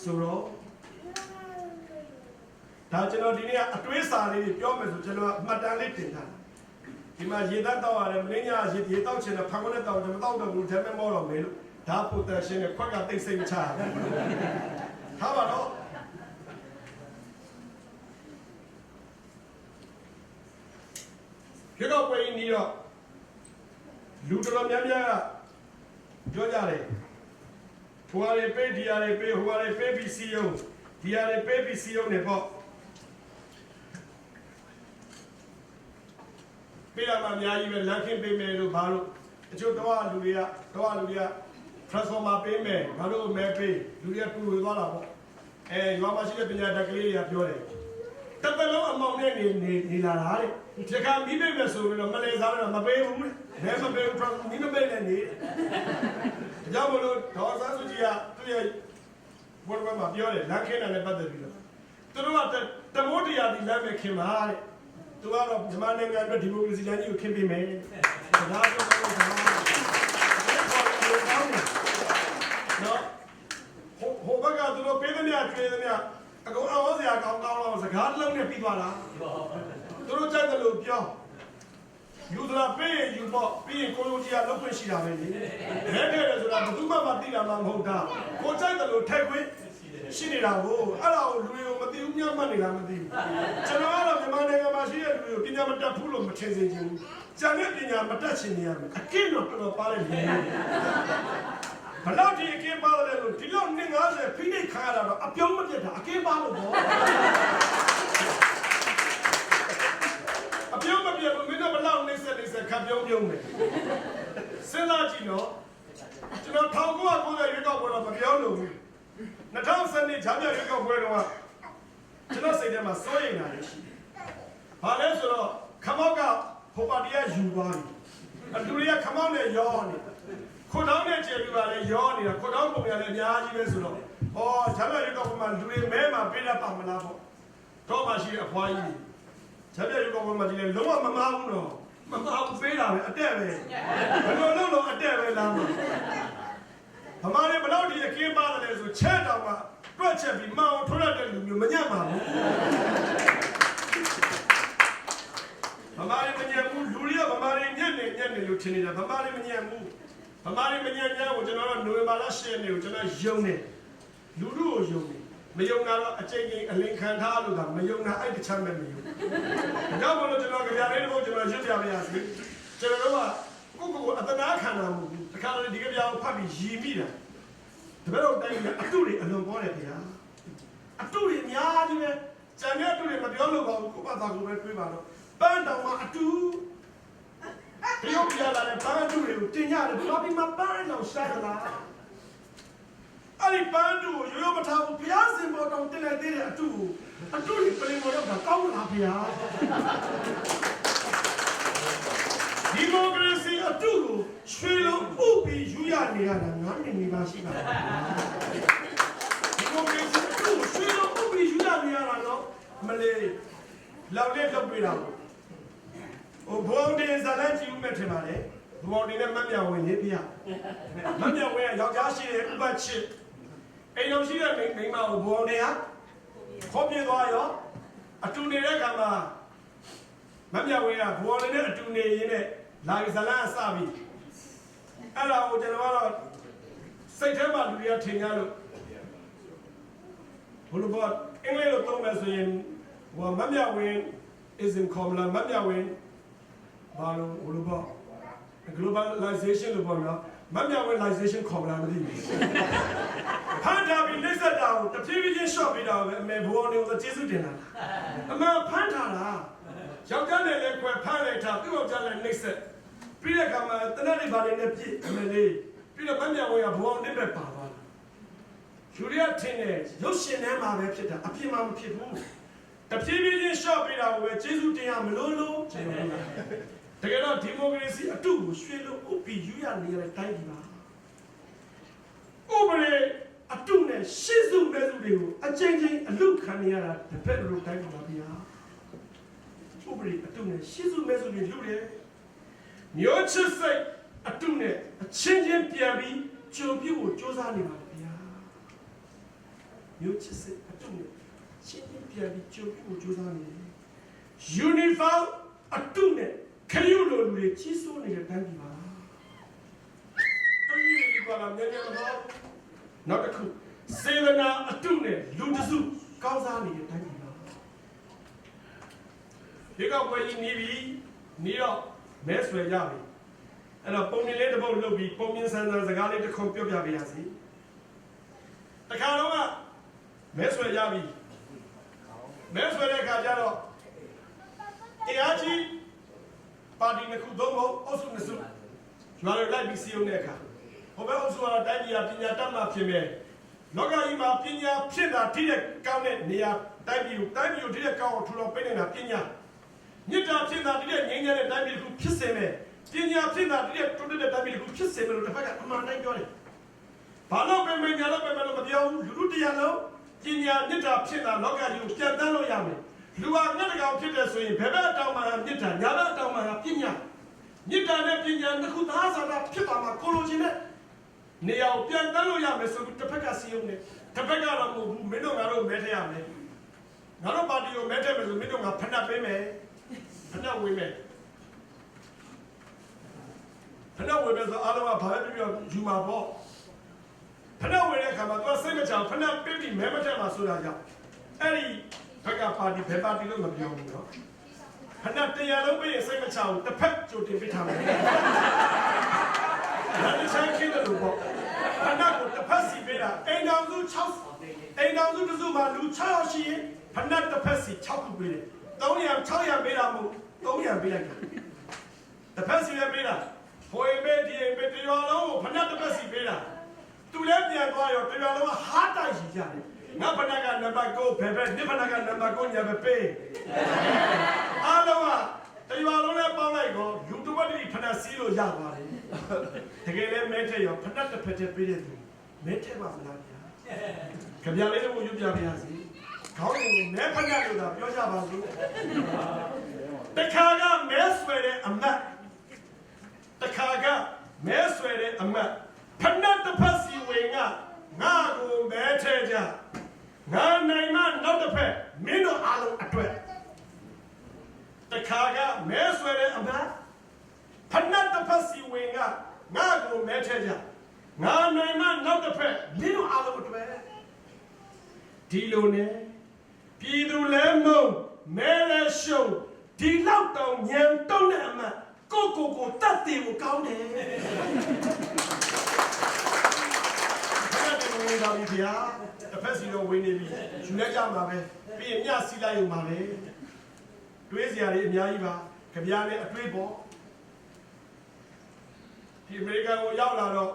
S3: ဆိုတော့ဒါကျွန်တော်ဒီနေ့အတွေးစာလေးပြောမယ်ဆိုကျွန်တော်အမှတ်တမ်းလေးတင်ထားဒီမှာရေသားတောက်ရတယ်မင်းညာရေတောက်ချင်တယ်ဖန်ခွနဲ့တောက်တယ်မတောက်တော့ဘူးဒါပေမဲ့မောတော့မေလို့ဒါပိုတန်ရှင်းနဲ့ခွက်ကတိတ်စိတ်မချရဘူးထားပါတော့ခေတော့ပြည်နေတော့လူတော်များများကပြောကြတယ်ဟိုရပေးဒီရပေးဟိုရပေးပြီးစီယုံဒီရပေးပြီးစီယုံနေပေါ့ပေးရမှာအများကြီးပဲလမ်းခင်းပေးမယ်လို့ဘာလို့အချို့တော့လူတွေက transformer ပေးမယ်ဘာလို့မဲပေးလူတွေကတူဝေသွားတာပေါ့ရွာမှာရှိတဲ့ပညာတတ်ကလေးတွေကပြောတယ်တစ်သက်လုံးအမောင်နဲ့နေလာတာတဲ့ဒီကမိပေးမယ်ဆိုပြီးတော့မလဲစားတော့မပေးဘူးလေဘယ်မပေးဘူး မိမပေးနဲ့နေဒါကြောင့်မလို့ဒေါ်ဆန်းစုကြည်ကသူ့ရဲ့ဘုရားမှာပြောတယ်လမ်းခင်းတာနဲ့ပတ်သက်ပြီးတော့သူတို့ကတမိုးတရားဒီလမ်းပဲခင်းပါတဲ့သူကတော့မြန်မာနိုင်ငံအတွက်ဒီမိုကရေစီလမ်းကြီးကိုခင်းပေးမယ်ဒါပြောတော့နော်ဟိုဘက်ကသူတို့ပေးသမျှကျွေးသမျှအကုန်အောင်စရာကောင်းတော့စကားလုံးနဲ့ပြီးသွားတာသူတို့ကြိုက်တယ်လို့ပြောယူဒရာပေးရင်ယူပေါ့ပြီးရင်ကိုလိုကြီးကလုပ်ခွင့်ရှိတာပဲလေလက်ထည့်တယ်ဆိုတာဘယ်သူမှမသိတာမှမဟုတ်တာကိုကြိုက်တယ်လို့ထည့်ခွင့် ရှိနေတာကိုအဲ့ဒါကိုလူတွေကိုမသိဘူးများမှတ်နေလားမသိဘူးကျွန်တော်ကတော့မြန်မာနိုင်ငံမှာရှိတဲ့လူတွေကိုပညာမတတ်ဘူးလို့မထင်စေချင်ဘူးကျန်တဲ့ပညာမတတ်ချင်နေရမယ်အကင်းတော့တော်တော်ပါတဲ့လူတွေဘလောက်ဒီအကင်းပါတယ်လို့ဒီလောက်250ဖိနှိပ်ခါရတာတော့အပြုံးမပြတ်တာအကင်းပါလို့ပေါ့အပြုံးမပြတ်ဘူးမင်းတို့ဘလောက်နေဆက်ခပ်ပြုံးမယ်စဉ်းစားကြည့်နော်ကျွန်တော်1990ရွေးကောက်ပွဲတော့မပြောလို့ဘူး2012ဂျာမြရွေးကောက်ပွဲတော့ကျွန်တော်စိတ်ထဲမှာစိုးရိမ်တာလည်းရှိတယ်။ဘာလဲဆိုတော့ခမောက်ကဟိုပါတီကယူသွားပြီ။အတူတွေကခမောက်နဲ့ရောနေ။ခွန်တောင်းနဲ့ကျေပြပါလေရောနေတာခွန်တောင်းပုံရလည်းအများကြီးပဲဆိုတော့ဟောဂျာမြရွေးကောက်ပွဲမှာလူတွေမဲမှာပေးတတ်ပါမလားပေါ့။တော့မှရှိတဲ့အဖွားကြီးဂျာမြရွေးကောက်ပွဲမှာဒီလေလုံးဝမမားဘူးတော့မမားဘူးပေးတာပဲအတက်ပဲ။ဘယ်လိုလုပ်လို့အတက်ပဲလားမ။ဗမာတွေဘလောက်ဒီအကင်းပါတယ်လဲဆိုချက်တောင်မှတွက်ချက်ပြီးမအောင်ထွတ်ရတဲ့လူမျိုးမညံ့ပါဘူးဗမာတွေမညံ့ဘူးလူတွေကဗမာတွေညံ့နေလို့ထင်နေတာဗမာတွေမညံ့ဘူးဗမာတွေမညံ့ကြဘူးကျွန်တော်တို့နိုဝင်ဘာလ10ရက်နေ့ကိုကျွန်တော်ယုံနေလူတို့ကိုယုံနေမယုံတာတော့အချိန်ချင်းအလင်းခံထားလို့သာမယုံတာအဲ့တခြားမဲ့မယုံဒါကြောင့်မလို့ကျွန်တော်ကြပြလေးတော့ကျွန်တော်ရွတ်ပြပါရစေကျွန်တော်တို့ကကိုအတနာခံတာမဟုတ်ဘူးတခါလေဒီကြပြကိုဖတ်ပြီးရည်မိတာတပည့်တော်တိုင်းကအတုတွေအလွန်ပေါ်တယ်ဗျာအတုတွေအများကြီးပဲကျန်တဲ့အတုတွေမပြောလို့ပါဘူးကိုယ့်ဘာသာကိုပဲတွေးပါတော့ပန်းတောင်မှာအတုတရုတ်ပြလာတဲ့ပန်းအတုတွေကိုတင်ရတယ်ဘာပြီးမှပန်းတောင်ရှာသလားအဲ့ဒီပန်းအတုကိုရိုးရိုးမထားဘူးဘုရားစင်ပေါ်တောင်တင်လိုက်သေးတဲ့အတုတွေပလင်ပေါ်ရောက်တာကောင်းလားဗျာဒီမိုကရေစီအတုကိုရွှေလုံးဥပြီးယူရနေရတာ9နှစ်နေပါရှိပါလားဒီမိုကရေစီအတုကိုရွှေလုံးဥပြီးယူရနေရတာတော့မလေးလောက်လေးလောက်ပြတာဟိုဘုံတင်ဇာလန်ကြည့်ဦးမဲ့ထင်ပါလေဘုံတင်နဲ့မမြဝင်နေပြမမြဝင်ကယောက်ျားရှိတဲ့ဥပချစ်အိမ်တော်ရှိတဲ့မိန်းမကိုဘုံတင်ကခေါ်ပြေသွားရောအတူနေတဲ့ကံမှာမမြဝင်ကဘုံတင်နဲ့အတူနေရင်းနဲ့လာဇလန်အစပြီအဲ့ဒါကိုကျွန်တော်ကတော့စိတ်ထဲမှာလူတွေကထင်ကြလို့ဘလို့ဘာအင်္ဂလိပ်လိုသုံးမယ်ဆိုရင်ဟိုမမြဝင် is in common မမြဝင်ဘာလို့ဘလို့ဘာ globalization လို့ပြောနော်မမြဝင် globalization common မသိဘူးဖန်တာပြီးလက်ဆက်တာကိုတဖြည်းဖြည်းချင်း short ပေးတာပဲအမေဘောနေကိုကျေးဇူးတင်တာအမှန်ဖန်တာလားယောက်ျားနဲ့လည်းခွဲဖန်လိုက်တာသူ့ယောက်ျားလည်းနှိမ့်ဆက်ပြီးတဲ့အခါမှာတနက်နေ့ဘာတွေနဲ့ပြည့်အမေလေးပြီးတော့မမြဝင်ကဘောအောင်တစ်ပဲပါသွားတာယူရီးယားထင်းတဲ့ရုပ်ရှင်ထဲမှာပဲဖြစ်တာအပြင်မှာမဖြစ်ဘူးတဖြည်းဖြည်းချင်း short ပေးတာကိုပဲကျေးဇူးတင်ရမလို့ကျွန်တော်တကယ်တော့ဒီမိုကရေစီအတုကိုရွှေလို့ဥပ္ပီယူရနေရတဲ့တိုင်းပြည်ပါဥပဒေအတုနဲ့ရှေ့စုမဲ့စုတွေကိုအချိန်ချင်းအလုခံနေရတာတစ်ဖက်လိုတိုင်းပြည်ပါဗျာဥပဒေအတုနဲ့ရှေ့စုမဲ့စုတွေလူတွေမျိုးချစ်စိတ်အတုနဲ့အချင်းချင်းပြန်ပြီးကြုံပြဖို့ကြိုးစားနေပါဗျာမျိုးချစ်စိတ်အတုနဲ့ချင်းချင်းပြန်ပြီးကြုံပြဖို့ကြိုးစားနေတယ် uniform အတုနဲ့ခရီးလိုလူတွေကြီးစိုးနေတဲ့တိုင်းပြည်ပါတတိယဒီကလာမြန်မြန်တော့နောက်တစ်ခုစေဝနာအတုနဲ့လူတစုကောင်းစားနေတဲ့တိုင်းပြည်ပါဒီကပွဲကြီးနေပြီးနေတော့မဲဆွယ်ရပြီအဲ့တော့ပုံမြင်လေးတစ်ပုတ်လုပ်ပြီးပုံမြင်ဆန်းဆန်းစကားလေးတစ်ခုပြောပြပေးရစီတခါတော့ကမဲဆွယ်ရပြီမဲဆွယ်တဲ့အခါကျတော့တရားကြီးပါတီနှစ်ခုသုံးဖို့အုပ်စုနှစ်စုကျွားလိုက်ပြီးစီယုံတဲ့အခါဟိုဘက်အုပ်စုကတော့တိုင်းပြည်ပညာတတ်မှဖြစ်မယ်လောကကြီးမှာပညာဖြစ်တာထိတဲ့ကောင်းတဲ့နေရာတိုင်းပြည်ကိုထိတဲ့ကောင်းအောင်ထူထောင်ပေးနေတာပညာမြစ်တာဖြစ်တာဒီတဲ့ငြိမ်းချမ်းတဲ့တိုင်းပြည်ကိုဖြစ်စေမယ်ပညာဖြစ်တာဒီတဲ့တိုးတက်တဲ့တိုင်းပြည်ကိုဖြစ်စေမယ်လို့တစ်ဖက်ကအမှန်တိုင်းပြောတယ်ဘာလို့ပဲမညာလို့ပဲမလို့မပြောဘူးလူလူတရားလုံးပညာမြစ်တာဖြစ်တာလောကကြီးကိုပြန်တန်းလို့ရမယ်လူဟာငှက်တကောင်ဖြစ်တယ်ဆိုရင်ဘယ်ဘက်အတောင်မှမြစ်တာညာဘက်အတောင်မှပညာမြစ်တာနဲ့ပညာနှစ်ခုသားစားတာဖြစ်ပါမှာကိုလိုချင်တဲ့နေရာကိုပြန်တန်းလို့ရမယ်ဆိုပြီးတစ်ဖက်ကစီယုံနေတစ်ဖက်ကတော့မဟုတ်ဘူးမင်းတို့ငါတို့မဲထည့်ရမယ်ငါတို့ပါတီကိုမဲထည့်မယ်ဆိုမင်းတို့ငါဖဏတ်ပေးမယ်ဖဏတ်ဝေးမယ်ဖဏတ်ဝေးမယ်ဆိုအားလုံးကဘာပဲပြောယူမှာပေါ့ဖ ဖဏဝင်တဲ့အခါမှာသူကစိတ်မချအောင်ဖဏပြစ်ပြီးမဲမတက်မှာဆိုတာကြောင့်အဲ့ဒီဘက်ကပါတီဘယ်ပါတီလို့မပြောဘူးနော်ဖဏတရားလုံးပြည့်စိတ်မချအောင်တစ်ဖက်ကြိုတင်ပေးထားမယ်ဒါနဲ့ဆိုင်ခင်းတယ်လို့ပေါ့ဖဏကိုတစ်ဖက်စီပေးတာအိမ်တော်စု6အိမ်တော်စုတစ်စုမှာလူ6ယောက်ရှိရင်ဖဏတစ်ဖက်စီ6ခုပေးတယ်300 600ပေးတာမဟုတ်300ပေးလိုက်တာတစ်ဖက်စီလည်းပေးတာဟိုအိမ်ပေးဒီအိမ်ပေးတရားလုံးကိုဖဏတစ်ဖက်စီပေးတာသူလည်းပြန်သွားရောတရားလုံးကဟားတိုက်ရှိကြတယ်ငါဖဏကနံပါတ်9ဘယ်ဘက်ဒီဖဏကနံပါတ်9ညာပဲပေးအားလုံးကတရားလုံးနဲ့ပေါင်းလိုက်တော့ယူတူဘတ်ဒီဖဏစီးလို့ရပါတယ်တကယ်လည်းမဲထက်ရောဖဏတစ်ဖက်တည်းပေးတဲ့သူမဲထက်ပါမလားဗျာကြပြလေးတော့ယူပြပါရစေခေါင်းကိုမဲဖဏလို့သာပြောကြပါစို့တခါကမဲဆွဲတဲ့အမတ်တခါကမဲဆွဲတဲ့အမတ်ဖဏတစ်ဖက်စီဝင်ကငါကိုမဲထဲကြငါနိုင်မနောက်တစ်ဖက်မင်းတို့အားလုံးအတွက်တခါကမဲဆွဲတဲ့အမတ်ဖဏတစ်ဖက်စီဝင်ကငါကိုမဲထဲကြငါနိုင်မနောက်တစ်ဖက်မင်းတို့အားလုံးအတွက်ဒီလိုနဲ့ပြည်သူလည်းမုံမဲလည်းရှုံဒီလောက်တောင်ညံတုံးတဲ့အမတ်ကိုတတ်တယ်ကိုကောင်းတယ်ဘယ်လိုလဲတော့ဗျာတစ်ဖက်စီတော့ဝင်နေပြီယူလိုက်ကြမှာပဲပြီးရင်ညစီလိုက်ရုံပါပဲတွေးစရာတွေအများကြီးပါကြပြားနဲ့အတွေးပေါ်ဒီအမေရိကန်ကိုရောက်လာတော့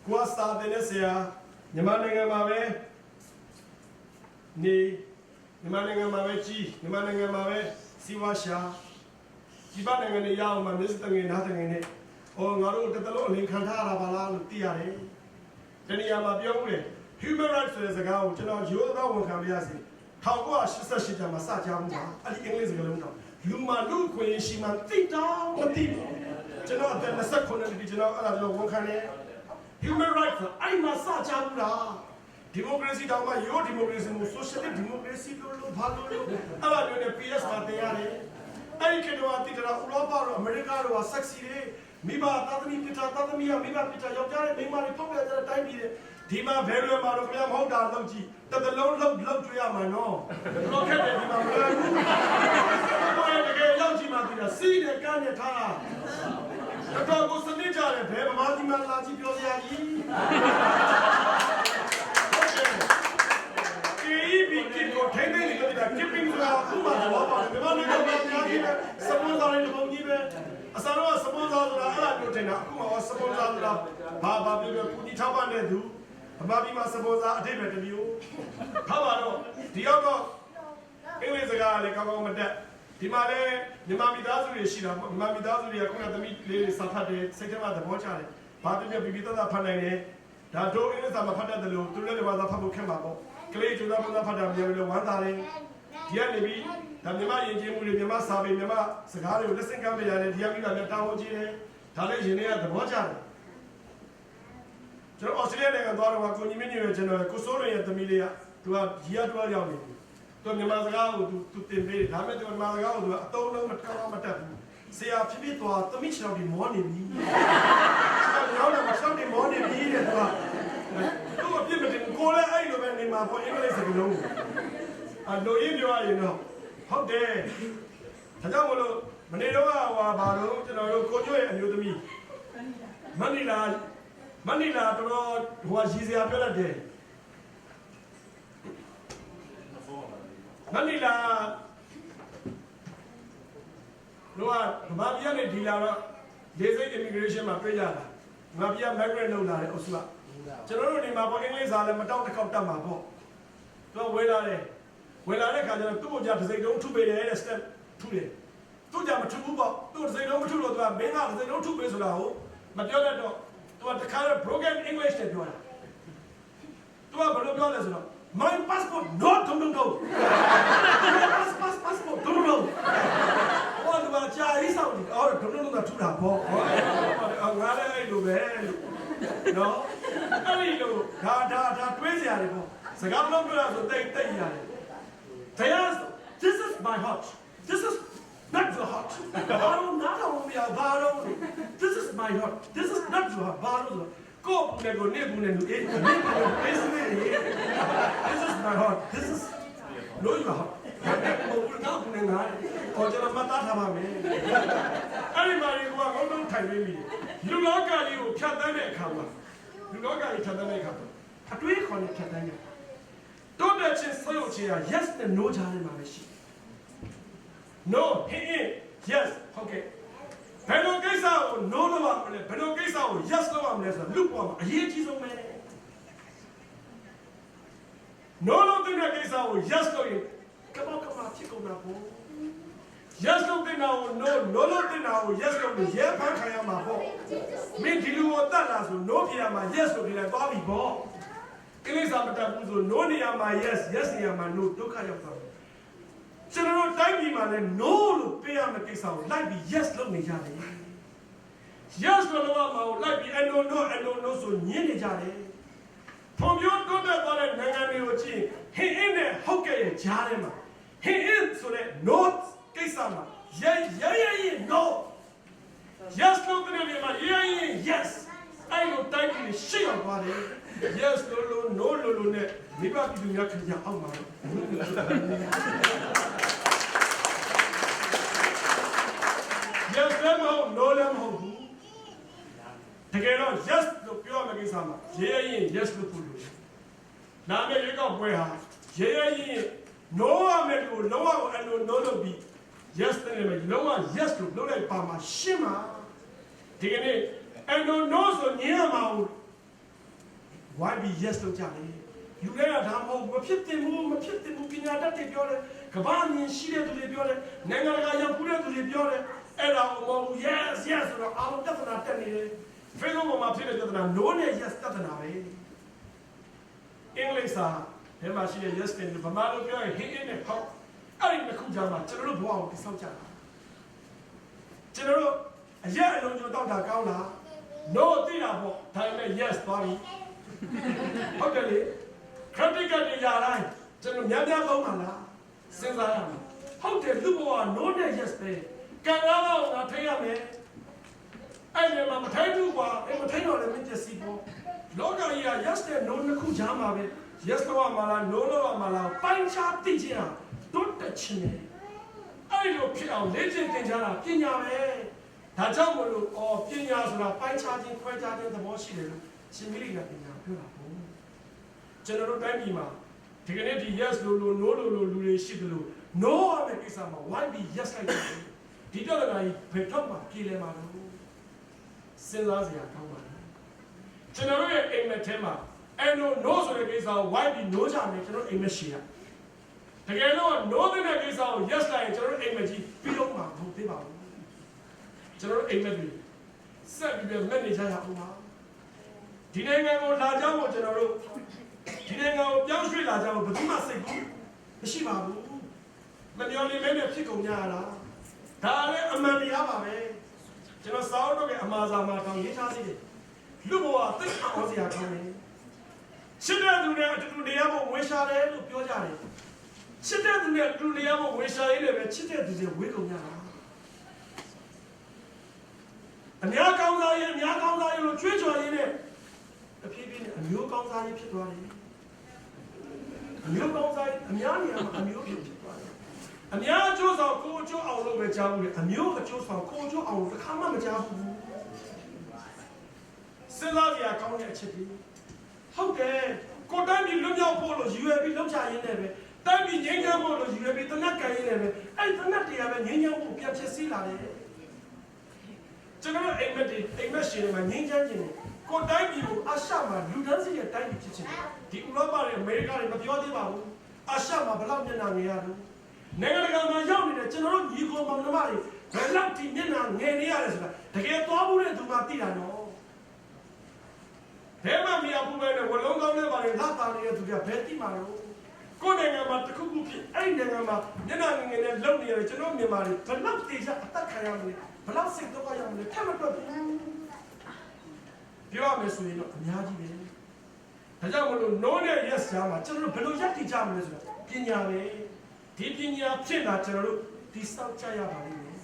S3: ကိုယ်စာတဲ့ဆရာမြန်မာနိုင်ငံမှာပဲနေမြန်မာနိုင်ငံမှာပဲကြီးမြန်မာနိုင်ငံမှာပဲစီဝါရှာဒီဘက်နိုင်ငံတွေရအောင်မှာမျိုးစတငယ်နားတငယ်နဲ့ဟောငါတို့တတလို့အလင်ခံထားရတာပါလားလို့သိရတယ်တနည်းအားမှာပြောဦးတယ် human rights ဆိုတဲ့စကားကိုကျွန်တော်ရိုးသားဝန်ခံပြရစီ1988ကျမှစကြမှုပါအဲ့ဒီအင်္ဂလိပ်စကားလုံးတော့လူမလူခွင့်ရှိမှသိတော့မသိဘူးကျွန်တော်အသက်29နှစ်ဒီကျွန်တော်အဲ့ဒါကျွန်တော်ဝန်ခံတယ် human rights ဆိုအဲ့မှာစကြမှုလားဒီမိုကရေစီတောင်မှရိုးဒီမိုကရေစီမျိုး socialist democracy လို့ဘာလို့အဲ့ဒါမျိုးနဲ့ PS မှာတင်ရတယ်အဲ့ဒီကတော့တိတရာဥရောပတို့အမေရိကတို့က sexy တွေမိဘသားသမီးပြတာသားသမီးကမိဘပြတာယောက်ျားတွေမိန်းမတွေထုတ်ပြကြတဲ့တိုင်းပြည်တွေဒီမှာဘယ်လိုမှတော့ခင်ဗျာမဟုတ်တာလုပ်ကြည့်တစ်သလုံးလောက်ကြွရမှာနော်လောကက်တယ်ဒီမှာမလွယ်ဘူးဘာလဲတကယ်လောက်ကြည့်မှဒီကစီးတယ်ကန်းနဲ့ထားတော့ကိုစနစ်ကြတယ်ဘယ်ဗမာဒီမှာလာကြည့်ပြောစရာကြီးကိုထိုင်းနေတယ်လို့ဒါ keeping ဆိုတာဥပမာတော့ပါတယ်ဒီမှာလည်းတော့များကြီးပဲစပွန်ဆာတွေပုံကြီးပဲအစားတော့စပွန်ဆာဆိုတာအဲ့ဒါမျိုးတင်တာအခုမှစပွန်ဆာဆိုတာဘာပြောကူညီထောက်ပံ့တဲ့သူအမဒီမှာစပွန်ဆာအတိတ်ပဲတမျိုးထားပါတော့ဒီရောက်တော့အင်္ဂလိပ်စကားလည်းကောင်းကောင်းမတက်ဒီမှာလည်းမြန်မာမိသားစုတွေရှိတာပေါ့မြန်မာမိသားစုတွေကခုနသမီးလေးတွေစာဖတ်တယ်စိတ်ထဲမှာသဘောကျတယ်ဘာပြပြပြပြသားဖတ်နိုင်တယ်ဒါတို့အင်္ဂလိပ်စာမဖတ်တတ်တယ်လို့သူလည်းလည်းဘာသာဖတ်ဖို့ခက်မှာပေါ့ကလေးကျူသားဖတ်တာမျိုးလည်းဝမ်းသာတယ်ဒီကနေပြီးဒါမြန်မာယဉ်ကျေးမှုတွေမြန်မာစာပေမြန်မာစကားတွေကိုလက်ဆင့်ကမ်းပေးရတယ်ဒီကမိကလည်းတာဝန်ကြီးတယ်ဒါလည်းရှင်တွေကသဘောကျတယ်ကျွန်တော်ဩစတြေးလျနိုင်ငံသွားတော့ကိုညီမင်းကြီးရဲ့ကျွန်တော်ကိုစိုးရရဲ့သမီးလေးကသူကရီယာတွားရောက်နေပြီသူမြန်မာစကားကိုသူတင်ပေးတယ်ဒါပေမဲ့သူမြန်မာစကားကိုသူအတုံးလုံးမတက်ဘူးဆရာဖြစ်ဖြစ်သွားသမီးချောင်းဒီမောနေပြီကျွန်တော်ချောင်းဒီမောနေပြီတဲ့သူကသူ့အပြစ်မတင်ကိုလည်းအဲ့လိုပဲနေမှာပေါ့အင်္ဂလိပ်စကားလုံးအလိုရင်းပြောရရင်တော့ဟုတ်တယ်ဒါကြောင့်မလို့မနေ့တော့ဘာလို့ကျွန်တော်တို့ကိုကျွရဲ့အမျိုးသမီးမနီလာတော်ဟိုရီစရာပြောတတ်တယ်မနီလာတော့ဘာပြရနေဒီလာတော့ဒေသ immigration မှာတွေ့ကြတာငါပြ migrant လုပ်လာတဲ့အုပ်စုကကျွန်တော်တို့နေမှာပေါ့အင်္ဂလိပ်စာလည်းမတောက်တစ်ခေါက်တတ်မှာပေါ့သူကဝေလာတဲ့ခါကျတော့သူ့ကိုကြာတစ်စိတ်လုံးထုပေးတယ်တဲ့ step ထုတယ်သူ့ကြာမထုဘူးပေါ့သူ့တစ်စိတ်လုံးမထုလို့သူကမင်းကတစ်စိတ်လုံးထုပေးဆိုတာကိုမပြောတတ်တော့သူကတခါတော့ broken English နဲ့ပြောတာသူကဘယ်လိုပြောလဲဆိုတော့ my passport not don't passport don't ဟောဒီမှာကြာရေးဆောင်တယ်အော်don't ကထုတာပေါ့ငါလည်းအဲ့လိုပဲနော်အဲ့ဒီလိုဒါတွေးစရာတွေပေါ့စကားလုံးပြောဆိုတိတ်ရတယ်တရား this is my heart this is not your heart ဘာလို့နားထောင်မရဘာလို့ this is my heart this is not your heart ဘာလို့ ကိုနဲ့ကိုနေဘူးနဲ့လူအေးနေဘူး this is my heart this is no you heart တော့ဘူးနဲ့ငါအော်ကျွန်တော်မှတ်သားထားပါမယ်အဲ့ဒီမှာဒီကွာကောင်းကောင်းထိုင်နေပြီလူလောကကြီးကိုဖြတ်သန်းတဲ့အခါမှာလူလောကကြီးဖြတ်သန်းတဲ့အခါမှာအတွေးခေါ်နဲ့ဖြတ်သန်းကြတိုးတက်ခြင်းဆွေးနွေးခြင်းက yes နဲ့ no ကြားထဲမှာပဲရှိ no he yes ဟုတ်ကဲ့ဘယ်လိုကိစ္စကို no လုပ်ရမလဲဘယ်လိုကိစ္စကို yes လုပ်ရမလဲဆိုတော့လူ့ဘဝမှာအရေးကြီးဆုံးပဲ no လုပ်တဲ့ကိစ္စကို yes လုပ်ရင်ကမ္ဘာဖြစ်ကုန်တာပေါ့ yes လုပ်တဲ့နာကို no လုပ်တဲ့နာကို yes လုပ်လို့ရဲဖန်ခံရမှာပေါ့မင်းဒီလူကိုတတ်လာဆို no ပြရမှာ yes လို့ပြလိုက်သွားပြီပေါ့ကိလေသာမတတ်ဘူးဆို no နေရာမှာ yes နေရာမှာ no ဒုက္ခရောက်သွားတယ်ကျွန်တော်တို့တိုင်းပြည်မှာလည်း no လို့ပေးရမယ့်ကိစ္စကိုလိုက်ပြီး yes လုပ်နေကြတယ် yes လို့လုပ်ရမှာကိုလိုက်ပြီး no ဆိုညင်းနေကြတယ်ဖွံ့ဖြိုးတိုးတက်သွားတဲ့နိုင်ငံတွေကိုကြည့်ဟင်းနဲ့ဟုတ်ကဲ့ရဲ့ကြားထဲမှာဟင်းဆိုတဲ့ no ကိစ္စမှာ no yes လို့တဲ့နေရာမှာ yes အဲ့လိုတိုင်းပြည်ရှိအောင်ပါတယ် yes လို့ no လို့နဲ့မိဘပြည်သူများခင်ဗျာအောက်မှာ yes လည်းမဟုတ် no လည်းမဟုတ်ဘူးတကယ်တော့ yes လို့ပြောရမယ့်ကိစ္စမှာyes လို့พูดလို့နာမည်ရွေးကောက်ပွဲဟာno ရမယ်ကိုလုံးဝကိုno လို့ပြီး yes တဲ့မယ်လုံးဝ yes လို့လုပ်လိုက်ပါမှာရှင်းမှာဒီကနေ့no ဆိုညင်းရမှာကို why be yes လို့ကြတယ်လူတွေကဒါမဟုတ်မဖြစ်တင်ဘူးပညာတတ်တွေပြောတယ်ကမ္ဘာမြင်ရှိတဲ့သူတွေပြောတယ်နိုင်ငံတကာရောက်ဖူးတဲ့သူတွေပြောတယ်အဲ့ဒါကိုမဟုတ် yes ဆိုတော့အားလုံးပြဿနာတက်နေတယ် Facebook ပေါ်မှာဖြစ်တဲ့ပြဿနာ no နဲ့ yes ပြဿနာပဲအင်္ဂလိပ်စာထဲမှာရှိတဲ့ yes နဲ့ဗမာလိုပြောရင် he in နဲ့ how အဲ့ဒီနှစ်ခုကြားမှာကျွန်တော်တို့ဘဝကိုတည်ဆောက်ကြတာကျွန်တော်တို့အရက်အလုံးစုံတောက်တာကောင်းလား no သိတာပေါ့ဒါပေမဲ့ yes သွားပြီဟုတ်တယ်လေ critical တွေရာတိုင်းကျွန်တော်များသုံးပါလားစဉ်းစားရမယ်ဟုတ်တယ်လူဘဝ no နဲ့ yes ပဲကံကားတော့ငါထိရမယ်အဲ့ဒီမှာမထိုင်ဘူးကွာမထိုင်တော့လည်းမကျစီပေါ့လောကကြီးက yes နဲ့ no နှစ်ခုကြားမှာပဲ yes လို့ရမှာလား no လို့ရမှာလားပိုင်းခြားသိခြင်းဟာတွတ်တက်ခြင်းပဲအဲ့လိုဖြစ်အောင်လေ့ကျင့်သင်ကြားတာပညာပဲဒါကြောင့်မလို့ပညာဆိုတာပိုင်းခြားခြင်းခွဲခြားခြင်းသဘောရှိတယ်လို့ရှင်မိလိကပညာပြောတာပေါ့ကျွန်တော်တို့တိုင်းပြည်မှာဒီကနေ့ဒီ yes လို့ no လို့လူတွေရှိတယ်လို့ no ရမယ့်ကိစ္စမှာ why be yes လိုက်တယ်ဒီတော့လည်းဘယ်တော့မှပြေလည်မှာလို့စဉ်းစားစရာကောင်းပါတယ်ကျွန်တော်တို့ရဲ့အိမ်မက်ထဲမှာno ဆိုတဲ့ကိစ္စကို why be no ကြမယ်ကျွန်တော်အိမ်မက်ရှိရတကယ်လို့ no တဲ့ကိစ္စကို yes လိုက်ရင်ကျွန်တော်အိမ်မက်ကြီးပြီးတော့မှာမဟုတ်သေးပါဘူးကျွန်တော်အိမ်မက်တွေဆက်ပြီးမဲ့နေကြရအောင်ပါဒီနိုင်ငံကိုလာကြဖို့ကျွန်တော်တို့ဒီနိုင်ငံကိုပြောင်းရွှေ့လာကြဖို့ဘယ်သူမှစိတ်ကူးမရှိပါဘူးမမျော်လင့်မဲနဲ့ဖြစ်ကုန်ကြရတာဒါလည်းအမှန်တရားပါပဲကျွန်တော်စာအုပ်တော့ကအမှားစာမှာတောင်ရေးထားသေးတယ်လူဘဝသိအောင်စရာကောင်းတယ်ချစ်တဲ့သူနဲ့အတူတူနေရဖို့ဝေရှာတယ်လို့ပြောကြတယ်ချစ်တဲ့သူနဲ့အတူနေရဖို့ဝေရှာရင်းလည်းပဲချစ်တဲ့သူတွေဝေကုန်ကြတာအများကောင်းစားရင်လို့ကြွေးကြော်ရင်းနဲ့အဖြစ်ဖြစ်အမျိုးကောင်းစားရေးဖြစ်သွားတယ်အမျိုးကောင်းစားရေးအများနေရာမှာအမျိုးဖြစ်သွားတယ်အများအကျိုးဆောင်ကိုအကျိုးအောင်လို့ပဲကြားဘူးလေအမျိုးအကျိုးဆောင်ကိုအကျိုးအောင်တစ်ခါမှမကြားဘူးစဉ်းစားကြရကောင်းတဲ့အချက်ကြီးဟုတ်တယ်ကိုတိုင်းပြည်လွတ်မြောက်ဖို့လို့ UAP လောက်ချရင်းနဲ့ပဲတိုင်းပြည်ငြိမ်းချမ်းဖို့လို့ UAP တနက်ကန်ရင်းနဲ့ပဲအဲ့တနက်တရားပဲငြိမ်းချမ်းဖို့ပြန်ဖြစ်စီလာတယ်ကျွန်တော်အိမ်မက်ရှင်တွေမှာငြိမ်းချမ်းခြင်းကိုတိုင်းပြည်ကိုအာရှမှာလူတန်းစီရဲ့တိုင်းပြည်ဖြစ်ချင်တယ်ဒီဥရောပတွေအမေရိကတွေမပြောသေးပါဘူးအာရှမှာဘယ်လောက်မျက်နှာငယ်ရလို့နိုင်ငံတကာမှာရောက်နေတဲ့ကျွန်တော်တို့ညီကိုမောင်နှမတွေဘယ်လောက်ဒီမျက်နှာငယ်နေရတယ်ဆိုတာတကယ်သွားဘူးတဲ့သူမှသိတာနော်ဘယ်မှမရဘူးပဲနဲ့ဝလုံးကောင်းတဲ့ဘာတွေလာတာနေတဲ့သူကဘယ်သိမှာလို့ကိုယ်နိုင်ငံမှာတခုခုဖြစ်အဲ့နိုင်ငံမှာမျက်နှာငယ်နဲ့လုံနေရတယ်ကျွန်တော်မြန်မာတွေဘယ်လောက်တေချာအသက်ခံရမလဲဘယ်လောက်စိတ်ဒုက္ခရမလဲထပ်မတွက်ဘူးပြောရမယ်ဆိုရင်တော့အများကြီးပဲဒါကြောင့်မလို့ no နဲ့ yes ကြားမှာကျွန်တော်တို့ဘယ်လိုရပ်တည်ကြမလဲဆိုတော့ပညာပဲဒီပညာဖြစ်တာကျွန်တော်တို့ဒီစောက်ကြရပါလိမ့်မယ်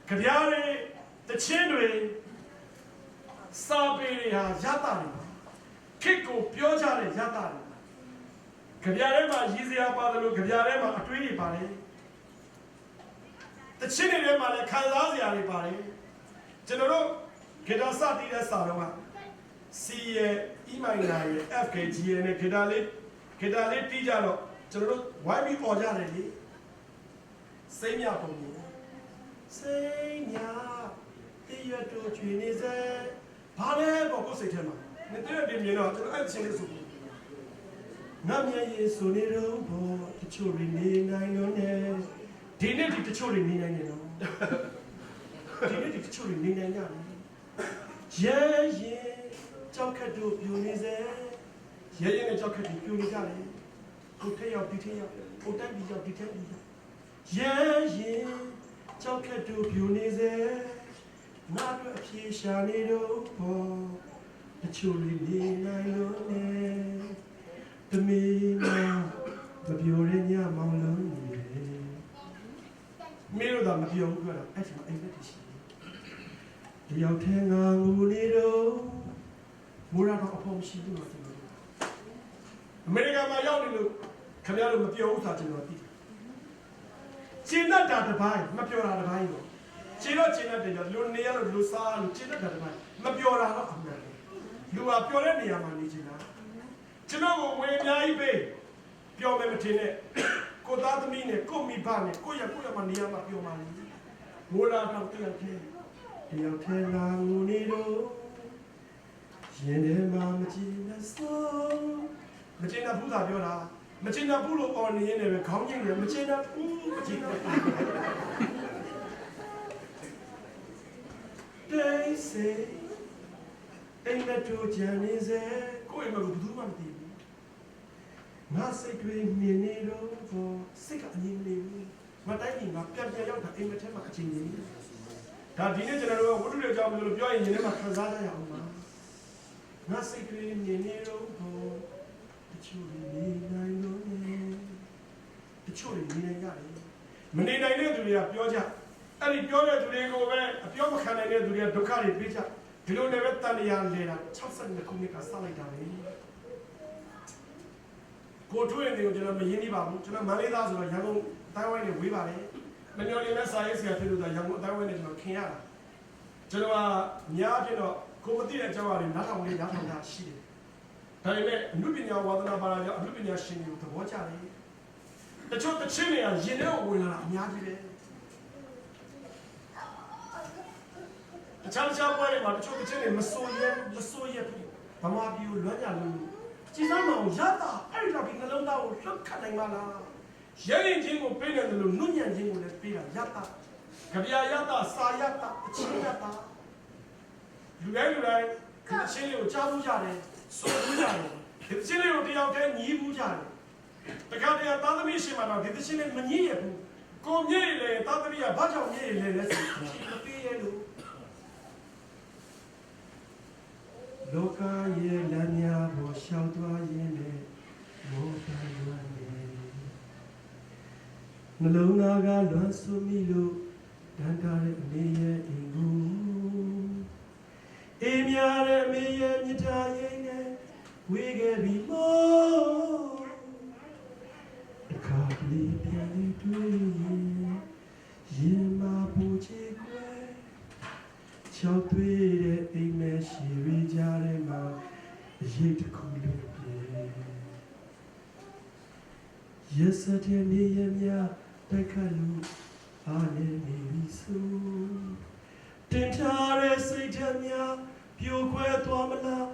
S3: ကြပြားတွေတချင်းတွေ စာပေတွေဟာရတာတွေခေတ်ကိုပြောကြတဲ့ရတာတွေကြပြထဲမှာရည်စရာပါတယ်လို့ကြပြထဲမှာအတွေးတွေပါတယ်တချင်းတွေထဲမှာလည်းခံစားစရာတွေပါတယ်ကျွန်တော်တို့ဂီတာစတီးတဲ့စာတော့က C ရဲ့ E minor ရဲ့ F K G ရဲ့နဲ့ဂီတာလေးတီးကြတော့ကျွန်တော်တို့ဝိုင်းပြီးပေါ်ကြတယ်လေစိတ်မြပုံကြီးစိတ်မြတည့်ရတူချွေနေစေဘာလဲပေါ့ကိုယ်စိတ်ထဲမှာနေတဲ့ဒီမြင်တော့ကျွန်တော်အဲ့ချင်းလေးဆိုငါမျက်ရည်ဆိုနေတော့ဘောတချို့တွေနေနိုင်လို့နဲ့ဒီနေ့ဒီတချို့တွေနေနိုင်နေတော့ဒီနေ့ဒီတချို့တွေနေနိုင်ကြတယ်ရဲကြောက်ခတ်တို့ပြိုနေစေရဲရဲနဲ့ကြောက်ခတ်တို့ပြိုနေကြတယ်ကိုထဲရောက်ဒီထဲရောက်ကိုတန်းပြီးရောက်ဒီထဲပြီးရဲကြောက်ခတ်တို့ပြိုနေစေငါတို့အပြေရှာနေတော့ဘောတချို့တွေနေနိုင်လို့နဲ့တမီးမပြောရညမောင်လုံးနေမင်းတို့ကမပြောဘူးကတော့အဲ့ဒီမှာအိမ်မက်ရှိတယ်တယောက်ထဲငါငူနေတော့မိုးရတော့အဖို့ရှိဘူးတော့အမေရိကန်မှာရောက်နေလို့ခင်ဗျားတို့မပြောဘူးဆိုတာကျွန်တော်သိတယ်ရှင်းတတ်တာတစ်ပိုင်းမပြောတာတစ်ပိုင်းတော့ရှင်းတော့ရှင်းတတ်တယ်လူနေရလို့လူစားလို့ရှင်းတတ်တာတစ်ပိုင်းမပြောတာတော့အမှန်လူကပြောတဲ့နေရာမှာနေချင်တာကျွန်တော်ကိုဝင်အများကြီးပေးပြောမယ်မထင်နဲ့ကိုသားသမီးနဲ့ကိုမိဘနဲ့ကိုရမနေရာမှာပြောမှလေမိုးလာတော့တယောက်ထဲလာငူနေတော့ရင်ထဲမှာမကြည့်နဲ့ဆုံးမကျင်တဲ့ဘူးသာပြောတာမကျင်တဲ့ဘူးလို့အော်နေရင်လည်းခေါင်းကျင်တယ်မကျင်တဲ့ဘူးမကျင်တဲ့ဘူးတေးစေအိမ်မက်တို့ကြံနေစေကိုယ့်အိမ်မှာဘူးမှမသိဘူးငါစိတ်တွေမြင်နေတော့ဘောစိတ်ကအငြင်းနေဘူးမတိုင်းရင်ငါပြန်ရောက်တာအိမ်မက်ထဲမှာအချင်းချင်းဒါဒီနေ့ကျွန်တော်တို့ဝတ္ထုတွေအကြောင်းလို့ပြောရင်ရင်ထဲမှာခံစားကြရအောင်ပါငါစိတ်တွေမြင်နေတော့ဘောတချို့နေနိုင်လို့တချို့နေနိုင်ကြတယ်မနေနိုင်တဲ့သူတွေကပြောကြအဲ့ဒီပြောတဲ့သူတွေကိုပဲအပြောမခံနိုင်တဲ့သူတွေကဒုက္ခတွေပေးကြဒီလိုနဲ့ပဲတန်လျာလဲတာ62ခုနှစ်ကစလိုက်တာပဲကိုထွေးနေကိုကျွန်တော်မရင်းနှီးပါဘူးကျွန်တော်မန္တလေးသားဆိုတော့ရန်ကုန်တိုင်းဝိုင်းနဲ့ဝေးပါတယ်မညော်လေးနဲ့စာရေးဆရာဖြစ်လို့ဒါရန်ကုန်တိုင်းဝိုင်းနဲ့ကျွန်တော်ခင်ရတာကျွန်တော်ကများအဖြစ်တော့ကိုမသိတဲ့အကြောင်းအရာတွေနားထောင်တာရှိတယ်ဒါပေမဲ့အမှုပညာဝါသနာပါလာကြောင့်အမှုပညာရှင်တွေကိုသဘောကျတယ်တချို့တချင်းတွေကရင်ထဲကိုဝင်လာတာအများကြီးပဲတခြားပွဲတွေမှာတချို့တချင်းတွေမစိုးရဲဘူးဗမာပြည်ကိုလွှမ်းကြလို့ကြည်စမ်းမအောင်ရတာအဲ့ဒီတော့ဒီနှလုံးသားကိုလှုပ်ခတ်နိုင်ပါလားရဲရင်ချင်းကိုပေးတယ်လို့နုညံ့ချင်းကိုလည်းပေးတာရတာကြပြရတာစာရတာအချင်းရတာလူတိုင်းဒီချင်းလေးကိုကြားဘူးကြတယ်စိုးဘူးကြတယ်ဒီချင်းလေးကိုတယောက်တည်းညီးဘူးကြတယ်တခါတည်းသားသမီးရှင်မှာတော့ဒီချင်းလေးမညီးရဘူးကိုမြည့်လေသားသမီးကဘာကြောင့်မြည့်လေလဲဆိုတော့မပေးရလို့လောကရဲ့လမ်းများပေါ်ရှောက်သွားရင်းနဲ့မောပန်းလွမ်းနေနှလုံးသားကလွမ်းဆွမိလို့တန်တာတဲ့အနေရဲ့အင်ကူအေးများတဲ့မေရဲ့မြတ်တာရိပ်နဲ့ဝေးခဲ့ပြီမို့အခါကလေးပြန်လေးတွေ့ရင်မာပူချေခွဲချောက်သွေးတဲ့အိမ်မဲရှိရကြတဲ့မှာရိတ်တစ်ခုလို့ပြေရက်စတဲ့မြေရများတက်ခတ်လို့အားနေနေပြီဆိုတင်ထားတဲ့စိတ်ဓာတ်များပြိုခွဲသွားမလား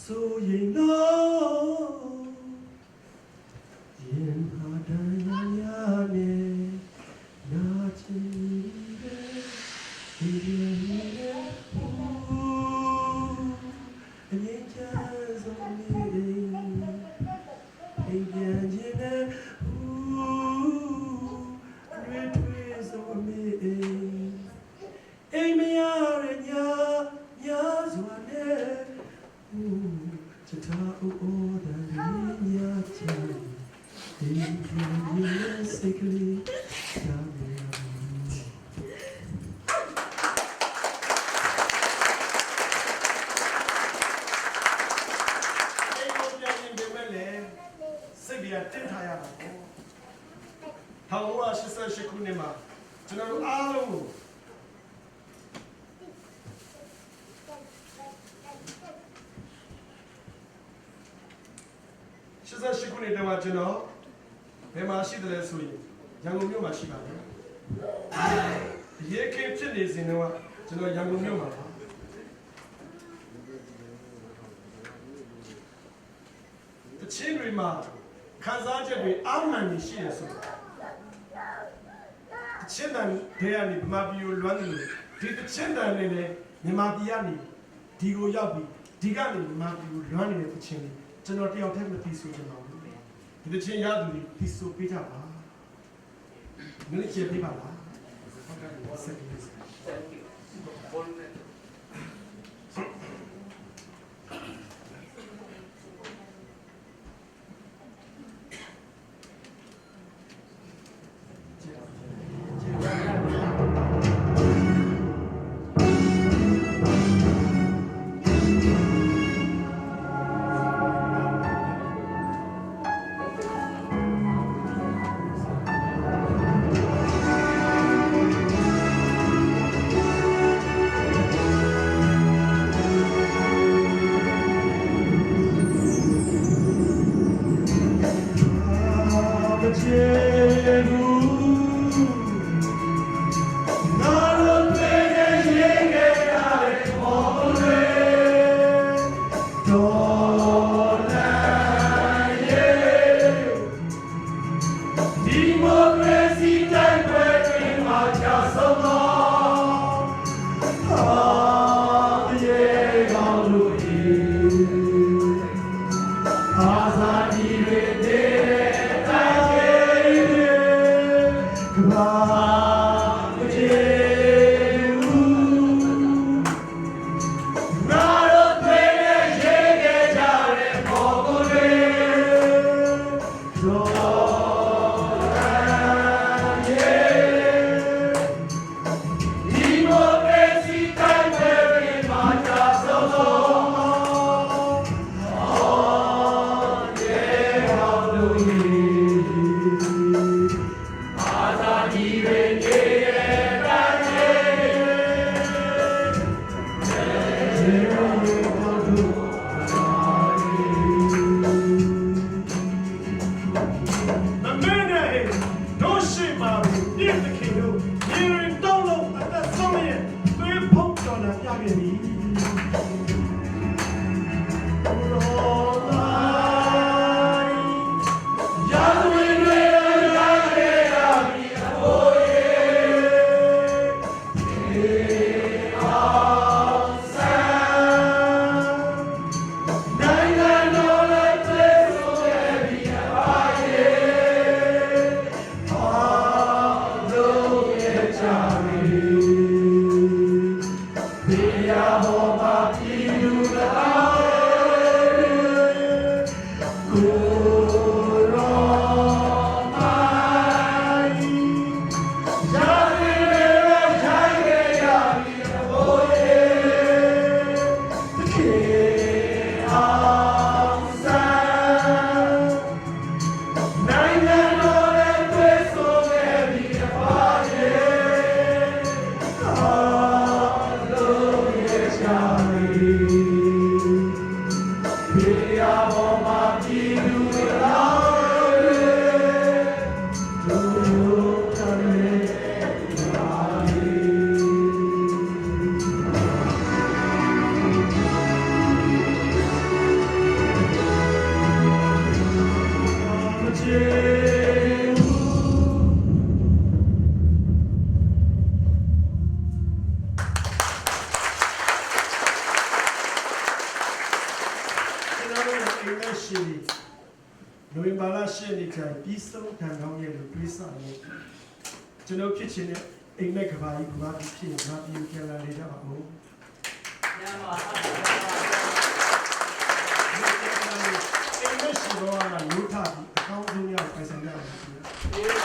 S3: ဆိုရင်တော့ရင်ဟာတန်ရာနဲ့နာချင်တယ်ဒီလိုအမြင်ချမ်းဆုံးနေအိမ်ပြန်ခြင်းနဲ့တွေ့ဆုံးနေအိမ်မရတဲ့ညစွာနဲ့ချစ်တာအိုးတဲ့ညချမ်းဒီလိုစိတ်ကလေးရှာနေ 1988ခုနှစ်မှာကျွန်တော်တို့အားလုံးကို88ခုနှစ်တုန်းကကျွန်တော်ဘယ်မှာရှိတယ်လဲဆိုရင်ရန်ကုန်မြို့မှာရှိပါတယ်။ရေကင်းဖြစ်နေစဉ်တော့ကျွန်တော်ရန်ကုန်မြို့မှာပါ။တချင်းတွေမှာခန်းစားချက်တွေအာမှန်နေရှိရဆိုတချင်းတန်တွေကနေဗမာပြည်ကိုလွမ်းတယ်လို့ဒီတချင်းတန်တွေလည်းမြန်မာပြည်ကနေဒီကိုရောက်ပြီးဒီကနေမြန်မာပြည်ကိုလွမ်းနေတဲ့တချင်းတွေကျွန်တော်တယောက်တည်းမသိဆိုချင်ပါဘူး။ဒီတချင်းရသူတွေသိဆိုပေးကြပါ။ငါချေပေးပါလား။ဟုတ်ကဲ့ဆက်ပြီးနိုဝင်ဘာလ10ရက်နေ့ပြီးဆုံးခံကောင်းရဲ့လူတွေးဆလို့ကျွန်တော်ဖြစ်ချင်တဲ့အိမ်မက်ကဘာကြီးကဘာဖြစ်ရင်ဘာပြီးပြန်လာနေကြပါဦး။ညမှာအိမ်မက်ရှိတော့ကလူထားပြီးအကောင်းဆုံးရပိုင်ဆိုင်ရပါဘူး။